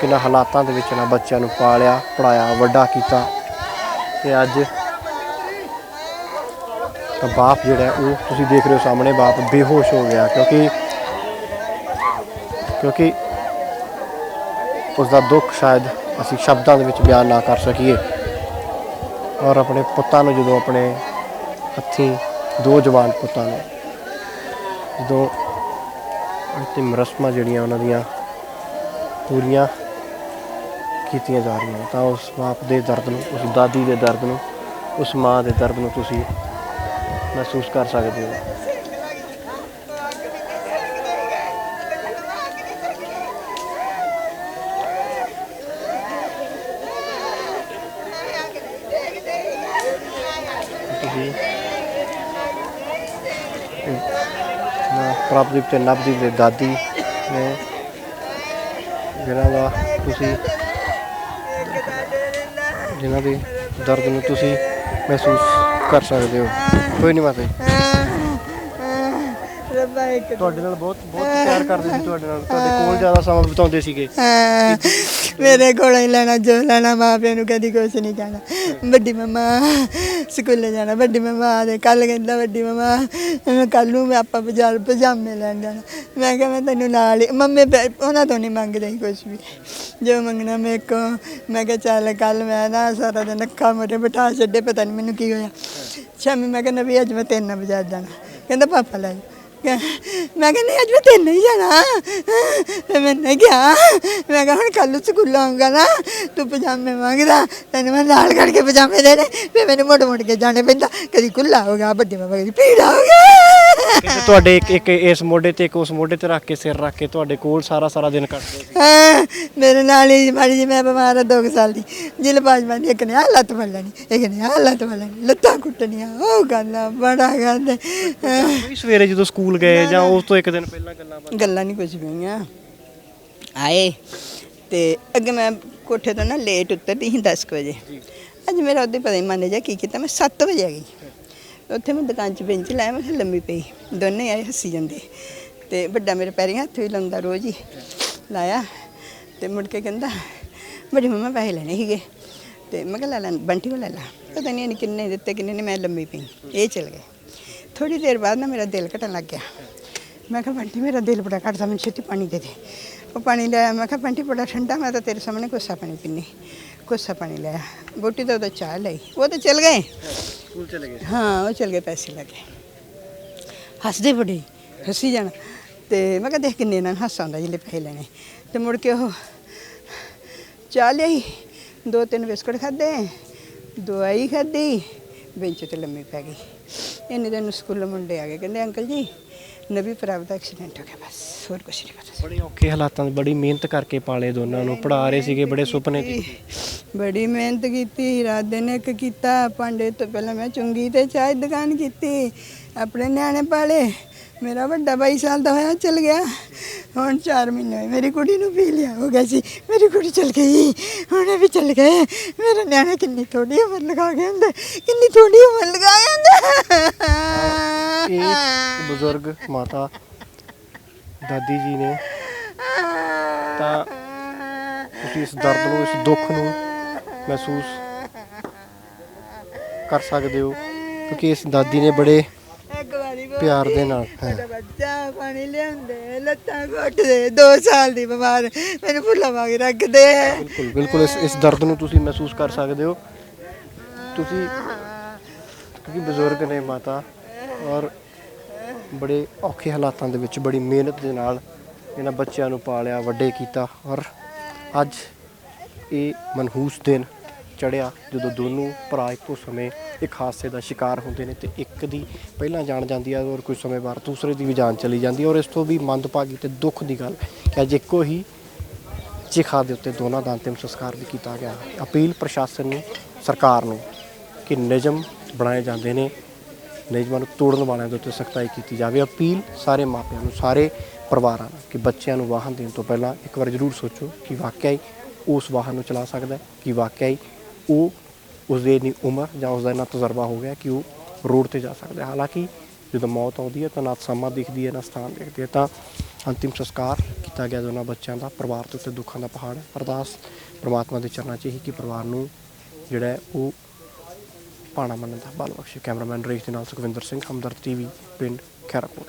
ਕਿੰਨਾ ਹਾਲਾਤਾਂ ਦੇ ਵਿੱਚ ਇਹਨਾਂ ਬੱਚਿਆਂ ਨੂੰ ਪਾਲਿਆ, ਪੜ੍ਹਾਇਆ, ਵੱਡਾ ਕੀਤਾ। ਤੇ ਅੱਜ ਤਾਂ ਬਾਪ ਜਿਹੜਾ ਉਹ ਤੁਸੀਂ ਦੇਖ ਰਹੇ ਹੋ ਸਾਹਮਣੇ, ਬਾਪ ਬੇਹੋਸ਼ ਹੋ ਗਿਆ ਕਿਉਂਕਿ ਉਸ ਦਾ ਦੁੱਖ ਸ਼ਾਇਦ ਅਸੀਂ ਸ਼ਬਦਾਂ ਦੇ ਵਿੱਚ ਬਿਆਨ ਨਾ ਕਰ ਸਕੀਏ। ਔਰ ਆਪਣੇ ਪੁੱਤਾਂ ਨੂੰ ਜਦੋਂ ਆਪਣੇ ਹੱਥੀਂ ਦੋ ਜਵਾਨ ਪੁੱਤਾਂ ਨੂੰ ਜਦੋਂ ਅੰਤਿਮ ਰਸਮਾਂ ਜਿਹੜੀਆਂ ਉਹਨਾਂ ਦੀਆਂ ਪੂਰੀਆਂ ਕੀਤੀਆਂ ਜਾ ਰਹੀਆਂ, ਤਾਂ ਉਸ ਬਾਪ ਦੇ ਦਰਦ ਨੂੰ, ਉਸ ਦਾਦੀ ਦੇ ਦਰਦ ਨੂੰ, ਉਸ ਮਾਂ ਦੇ ਦਰਦ ਨੂੰ ਤੁਸੀਂ ਮਹਿਸੂਸ ਕਰ ਸਕਦੇ ਹੋ। ਤੁਸੀਂ ਪ੍ਰਭਦੀਪ ਤੇ ਨਵਦੀਪ ਦੇ ਦਾਦੀ ਨੇ ਜਿਨ੍ਹਾਂ ਦੇ ਦਰਦ ਨੂੰ ਤੁਸੀਂ ਮਹਿਸੂਸ ਕਰ ਸਕਦੇ ਹੋ। ਕੋਈ ਨਹੀਂ ਮਾਤਾ ਜੀ, ਤੁਹਾਡੇ ਨਾਲ ਬਹੁਤ ਪਿਆਰ ਕਰਦੇ ਸੀ, ਤੁਹਾਡੇ ਕੋਲ ਜ਼ਿਆਦਾ ਸਮਾਂ ਬਿਤਾਉਂਦੇ ਸੀਗੇ। ਮੇਰੇ ਕੋਲ ਹੀ ਲੈਣਾ ਜੋ ਲੈਣਾ, ਮਾਂ ਪਿਓ ਨੂੰ ਕਦੀ ਕੁਛ ਨਹੀਂ ਕਹਿਣਾ। ਵੱਡੀ ਮੰਮਾ ਸਕੂਲੇ ਜਾਣਾ, ਵੱਡੀ ਮੰਮਾ ਆ ਦੇ, ਕੱਲ੍ਹ ਕਹਿੰਦਾ ਵੱਡੀ ਮੰਮਾ ਕੱਲ੍ਹ ਨੂੰ ਮੈਂ ਆਪਾਂ ਬਾਜ਼ਾਰ ਪਜਾਮੇ ਲੈਣ ਜਾਣਾ। ਮੈਂ ਕਿਹਾ ਮੈਂ ਤੈਨੂੰ ਨਾਲ ਹੀ, ਮੰਮੀ ਉਹਨਾਂ ਤੋਂ ਨਹੀਂ ਮੰਗਦੇ ਸੀ ਕੁਛ ਵੀ, ਜੋ ਮੰਗਣਾ ਮੇਰੇ ਕੋਲ। ਮੈਂ ਕਿਹਾ ਚੱਲ ਕੱਲ੍ਹ ਮੈਂ ਨਾ ਸਾਰਾ ਦਿਨ ਅੱਖਾਂ ਮੋਟੇ ਬਿਠਾ ਛੱਡੇ, ਪਤਾ ਨਹੀਂ ਮੈਨੂੰ ਕੀ ਹੋਇਆ। ਸ਼ਾਮੀ ਮੈਂ ਕਿਹਾ ਨਵੀਂ ਅੱਜ ਮੈਂ 3 ਨਾਲ ਬਾਜ਼ਾਰ ਜਾਣਾ, ਕਹਿੰਦਾ ਪਾਪਾ ਲੈ ਮੈਂ ਕਿਹਾ ਨਹੀਂ ਅੱਜ ਮੈਂ 3 ਨਹੀਂ ਜਾਣਾ। ਫਿਰ ਮੈਂ ਨਹੀਂ ਗਿਆ, ਮੈਂ ਕਿਹਾ ਹੁਣ ਕੱਲ੍ਹ ਸਕੂਲ ਆਊਂਗਾ ਨਾ, ਤੂੰ ਪਜਾਮੇ ਮੰਗਦਾ, ਤੈਨੂੰ ਮੈਂ ਨਾਲ ਕਰਕੇ ਪਜਾਮੇ ਦੇ ਦੇ। ਫਿਰ ਮੈਨੂੰ ਮੁੜ ਕੇ ਜਾਣੇ ਪੈਂਦਾ, ਕਦੀ ਖੁੱਲਾ ਹੋ ਗਿਆ ਵੱਡੇ ਮਾਮਾ, ਕਦੀ ਭੀੜਾ ਹੋ ਗਿਆ। ਤੁਹਾਡੇ ਇੱਕ ਇਸ ਮੋਢੇ ਤੇ ਇੱਕ ਉਸ ਮੋਢੇ ਤੇ ਰੱਖ ਕੇ, ਸਿਰ ਰੱਖ ਕੇ ਤੁਹਾਡੇ ਕੋਲ ਸਾਰਾ ਦਿਨ ਕੱਟਦੇ ਸੀ। ਮੇਰੇ ਨਾਲ ਹੀ ਮਾੜੀ ਜੀ ਮੈਂ ਬਿਮਾਰ ਆ 2 ਸਾਲ ਦੀ, ਜਲਬਾਜ ਮਾਨੀ, ਇੱਕ ਨੇ ਆਹ ਲੱਤ ਫੜ ਲੈਣੀ, ਇੱਕ ਨੇ ਆਹ ਲੱਤ ਫੜ ਲੈਣੀ, ਲੱਤਾਂ ਕੁੱਟਣੀਆਂ, ਉਹ ਗੱਲਾਂ ਬੜਾ ਕਰਦੇ। ਸਵੇਰੇ ਜਦੋਂ ਸਕੂਲ ਗਏ ਜਾਂ ਉਸ ਤੋਂ ਇੱਕ ਦਿਨ ਪਹਿਲਾਂ ਗੱਲਾਂ ਨਹੀਂ ਕੁਝ ਵੀ ਹੋਈਆਂ। ਆਏ ਤੇ ਅੱਗੇ ਮੈਂ ਕੋਠੇ ਤੋਂ ਨਾ ਲੇਟ ਉਤਰਦੀ ਸੀ 10 ਵਜੇ। ਅੱਜ ਮੇਰਾ ਉਹਦੇ ਪਤਾ ਨਹੀਂ ਮੰਨ ਜਾ ਕੀ ਕੀਤਾ, ਮੈਂ 7 ਵਜੇ ਆ ਗਈ। ਉੱਥੇ ਮੈਂ ਦੁਕਾਨ 'ਚ ਬੈਂਚ ਲਾਇਆ, ਮੈਂ ਲੰਮੀ ਪਈ, ਦੋਨੇ ਆਏ ਹੱਸੀ ਜਾਂਦੇ। ਤੇ ਵੱਡਾ ਮੇਰੇ ਪੈਰੀਂ ਹੱਥ ਵੀ ਲਾਉਂਦਾ, ਰੋਜ਼ ਹੀ ਲਾਇਆ। ਤੇ ਮੁੜ ਕੇ ਕਹਿੰਦਾ ਵੱਡੀ ਮੰਮਾ ਪੈਸੇ ਲੈਣੇ ਸੀਗੇ। ਤੇ ਮੈਂ ਕਿਹਾ ਲੈ ਲੈ, ਬੰਟੀ ਕੋਲ ਲੈ ਲਾ। ਪਤਾ ਨਹੀਂ ਕਿੰਨੇ ਦਿੱਤੇ ਕਿੰਨੇ ਨੇ, ਮੈਂ ਲੰਮੀ ਪਈ, ਇਹ ਚਲ ਗਏ। ਥੋੜ੍ਹੀ ਦੇਰ ਬਾਅਦ ਨਾ ਮੇਰਾ ਦਿਲ ਘਟਣ ਲੱਗ ਗਿਆ। ਮੈਂ ਕਿਹਾ ਬੰਟੀ ਮੇਰਾ ਦਿਲ ਬੜਾ ਘਟਦਾ, ਮੈਨੂੰ ਛੇਤੀ ਪਾਣੀ ਦੇ ਦੇ। ਉਹ ਪਾਣੀ ਲਿਆਇਆ, ਮੈਂ ਕਿਹਾ ਬੰਟੀ ਬੜਾ ਠੰਡਾ, ਮੈਂ ਤਾਂ ਤੇਰੇ ਸਾਹਮਣੇ ਕੋਸਾ ਪਾਣੀ ਪੀਂਦੀ। ਕੋਸਾ ਪਾਣੀ ਲਿਆ, ਬੋਟੀ ਤਾਂ ਉਹਦਾ ਚਾਹ ਲਈ, ਉਹ ਤਾਂ ਚਲ ਗਏ, ਸਕੂਲ ਚਲੇ ਗਏ। ਹਾਂ ਉਹ ਚਲ ਗਏ, ਪੈਸੇ ਲੈ ਕੇ। ਹੱਸਦੇ ਬੜੇ, ਹੱਸੀ ਜਾਣਾ। ਤੇ ਮੈਂ ਕਿਹਾ ਦੇਖ ਕਿੰਨੇ ਨਾਲ ਹਾਸਾ ਆਉਂਦਾ ਜਿਹੜੇ ਪੈਸੇ ਲੈਣੇ। ਤੇ ਮੁੜ ਕੇ ਉਹ ਚਾਹ ਲਈ, 2-3 ਬਿਸਕੁਟ ਖਾਧੇ, ਦਵਾਈ ਖਾਧੀ, ਬੈਂਚ 'ਤੇ ਲੰਮੀ ਪੈ ਗਈ। ਇੰਨੇ ਦਿਨ ਸਕੂਲੋਂ ਮੁੰਡੇ ਆ ਗਏ, ਕਹਿੰਦੇ ਅੰਕਲ ਜੀ ਨਵੀਂ ਭਰਾ ਦਾ ਐਕਸੀਡੈਂਟ ਹੋ ਗਿਆ, ਬਸ ਹੋਰ ਕੁਛ ਨਹੀਂ ਪਤਾ। ਬੜੇ ਔਖੇ ਹਾਲਾਤਾਂ 'ਚ ਬੜੀ ਮਿਹਨਤ ਕਰਕੇ ਪਾਲੇ ਦੋਨਾਂ ਨੂੰ, ਪੜ੍ਹਾ ਰਹੇ ਸੀਗੇ, ਬੜੇ ਸੁਪਨੇ ਬੜੀ ਮਿਹਨਤ ਕੀਤੀ, ਰਾਤ ਦਿਨ ਇੱਕ ਕੀਤਾ। ਭਾਂਡੇ ਤੋਂ ਪਹਿਲਾਂ ਮੈਂ ਚੁੰਗੀ ਤੇ ਚਾਹ ਦੀ ਦੁਕਾਨ ਕੀਤੀ, ਆਪਣੇ ਨਿਆਣੇ ਪਾਲੇ। ਮੇਰਾ ਵੱਡਾ 22 ਸਾਲ ਦਾ ਹੋਇਆ, ਚਲ ਗਿਆ। ਹੁਣ 4 ਮਹੀਨੇ ਹੋਏ ਮੇਰੀ ਕੁੜੀ ਨੂੰ ਪੀ ਲਿਆ ਹੋ ਗਿਆ ਸੀ। ਮੇਰੀ ਕੁੜੀ ਚਲ ਗਈ, ਹੁਣ ਇਹ ਵੀ ਚਲ ਗਏ। ਮੇਰੇ ਨਿਆਣੇ ਕਿੰਨੀ ਥੋੜੀ ਉਮਰ ਲਗਾ ਗਏ ਹੁੰਦੇ, ਕਿੰਨੀ ਥੋੜੀ ਉਮਰ ਲਗਾ ਗਏ ਹੁੰਦੇ। ਇਹ ਬਜ਼ੁਰਗ ਮਾਤਾ ਦਾਦੀ ਜੀ ਨੇ, ਤਾਂ ਤੁਸੀਂ ਇਸ ਦਰਦ ਨੂੰ, ਇਸ ਦੁੱਖ ਨੂੰ ਮਹਿਸੂਸ ਕਰ ਸਕਦੇ ਹੋ, ਕਿਉਂਕਿ ਇਸ ਦਾਦੀ ਨੇ ਬੜੇ ਇੱਕ ਵਾਰੀ ਪਿਆਰ ਦੇ ਨਾਲ ਮੇਰਾ ਬੱਚਾ ਪਾਣੀ ਲਿਆਉਂਦੇ, ਲੱਤਾਂ ਘੁੱਟਦੇ, 2 ਸਾਲ ਦੀ ਬਿਮਾਰ, ਮੈਨੂੰ ਫੁੱਲਾਂ ਵਾਂਗ ਰੱਖਦੇ। ਬਿਲਕੁਲ ਬਿਲਕੁਲ ਇਸ ਦਰਦ ਨੂੰ ਤੁਸੀਂ ਮਹਿਸੂਸ ਕਰ ਸਕਦੇ ਹੋ ਤੁਸੀਂ, ਕਿਉਂਕਿ ਬਜ਼ੁਰਗ ਨੇ ਮਾਤਾ, ਔਰ ਬੜੇ ਔਖੇ ਹਾਲਾਤਾਂ ਦੇ ਵਿੱਚ ਬੜੀ ਮਿਹਨਤ ਦੇ ਨਾਲ ਇਹਨਾਂ ਬੱਚਿਆਂ ਨੂੰ ਪਾਲਿਆ, ਵੱਡੇ ਕੀਤਾ। ਔਰ ਅੱਜ ਇਹ ਮਨਹੂਸ ਦਿਨ ਚੜ੍ਹਿਆ ਜਦੋਂ ਦੋਨੋਂ ਭਰਾ ਇੱਕੋ ਸਮੇਂ ਇੱਕ ਹਾਦਸੇ ਦਾ ਸ਼ਿਕਾਰ ਹੁੰਦੇ ਨੇ, ਤੇ ਇੱਕ ਦੀ ਪਹਿਲਾਂ ਜਾਨ ਜਾਂਦੀ ਹੈ ਔਰ ਕੁਝ ਸਮੇਂ ਬਾਅਦ ਦੂਸਰੇ ਦੀ ਵੀ ਜਾਨ ਚਲੀ ਜਾਂਦੀ ਹੈ। ਔਰ ਇਸ ਤੋਂ ਵੀ ਮੰਦਭਾਗੀ ਤੇ ਦੁੱਖ ਦੀ ਗੱਲ ਕਿ ਅੱਜ ਇੱਕੋ ਹੀ ਚਿਖਾ ਦੇ ਉੱਤੇ ਦੋਨਾਂ ਦਾ ਅੰਤਿਮ ਸੰਸਕਾਰ ਵੀ ਕੀਤਾ ਗਿਆ। ਅਪੀਲ ਪ੍ਰਸ਼ਾਸਨ ਨੂੰ, ਸਰਕਾਰ ਨੂੰ ਕਿ ਨਿਯਮ ਬਣਾਏ ਜਾਂਦੇ ਨੇ, ਨਿਯਮਾਂ ਨੂੰ ਤੋੜਨ ਵਾਲਿਆਂ ਦੇ ਉੱਤੇ ਸਖਤਾਈ ਕੀਤੀ ਜਾਵੇ। ਅਪੀਲ ਸਾਰੇ ਮਾਪਿਆਂ ਨੂੰ, ਸਾਰੇ ਪਰਿਵਾਰਾਂ ਨੂੰ ਕਿ ਬੱਚਿਆਂ ਨੂੰ ਵਾਹਨ ਦੇਣ ਤੋਂ ਪਹਿਲਾਂ ਇੱਕ ਵਾਰ ਜ਼ਰੂਰ ਸੋਚੋ ਕਿ ਵਾਕਿਆ ਹੀ ਉਸ ਵਾਹਨ ਨੂੰ ਚਲਾ ਸਕਦਾ ਹੈ, ਕਿ ਵਾਕਿਆ ਹੀ ਉਹ ਉਸਦੀ ਇੰਨੀ ਉਮਰ ਜਾਂ ਉਸਦਾ ਇੰਨਾ ਤਜਰਬਾ ਹੋ ਗਿਆ ਕਿ ਉਹ ਰੋਡ 'ਤੇ ਜਾ ਸਕਦਾ ਹੈ। ਹਾਲਾਂਕਿ ਜਦੋਂ ਮੌਤ ਆਉਂਦੀ ਹੈ ਤਾਂ ਨਾ ਸਮਾਂ ਦਿਖਦੀ ਹੈ, ਨਾ ਸਥਾਨ ਦਿਖਦੀ ਹੈ। ਤਾਂ ਅੰਤਿਮ ਸੰਸਕਾਰ ਕੀਤਾ ਗਿਆ ਦੋਨਾਂ ਬੱਚਿਆਂ ਦਾ। ਪਰਿਵਾਰ ਦੇ ਉੱਤੇ ਦੁੱਖਾਂ ਦਾ ਪਹਾੜ ਹੈ। ਅਰਦਾਸ ਪ੍ਰਮਾਤਮਾ ਦੇ ਚਰਨਾਂ 'ਚ ਇਹੀ ਕਿ ਪਰਿਵਾਰ ਨੂੰ ਜਿਹੜਾ ਹੈ ਉਹ ਭਾਣਾ ਮੰਨਣ ਦਾ ਬਲ ਬਖਸ਼ੇ। ਕੈਮਰਾਮੈਨ ਰੇਸ਼ ਦੇ ਨਾਲ ਸੁਖਵਿੰਦਰ ਸਿੰਘ, ਹਮਦਰਦ TV, ਪਿੰਡ ਖੈਰਾਪੁਰ।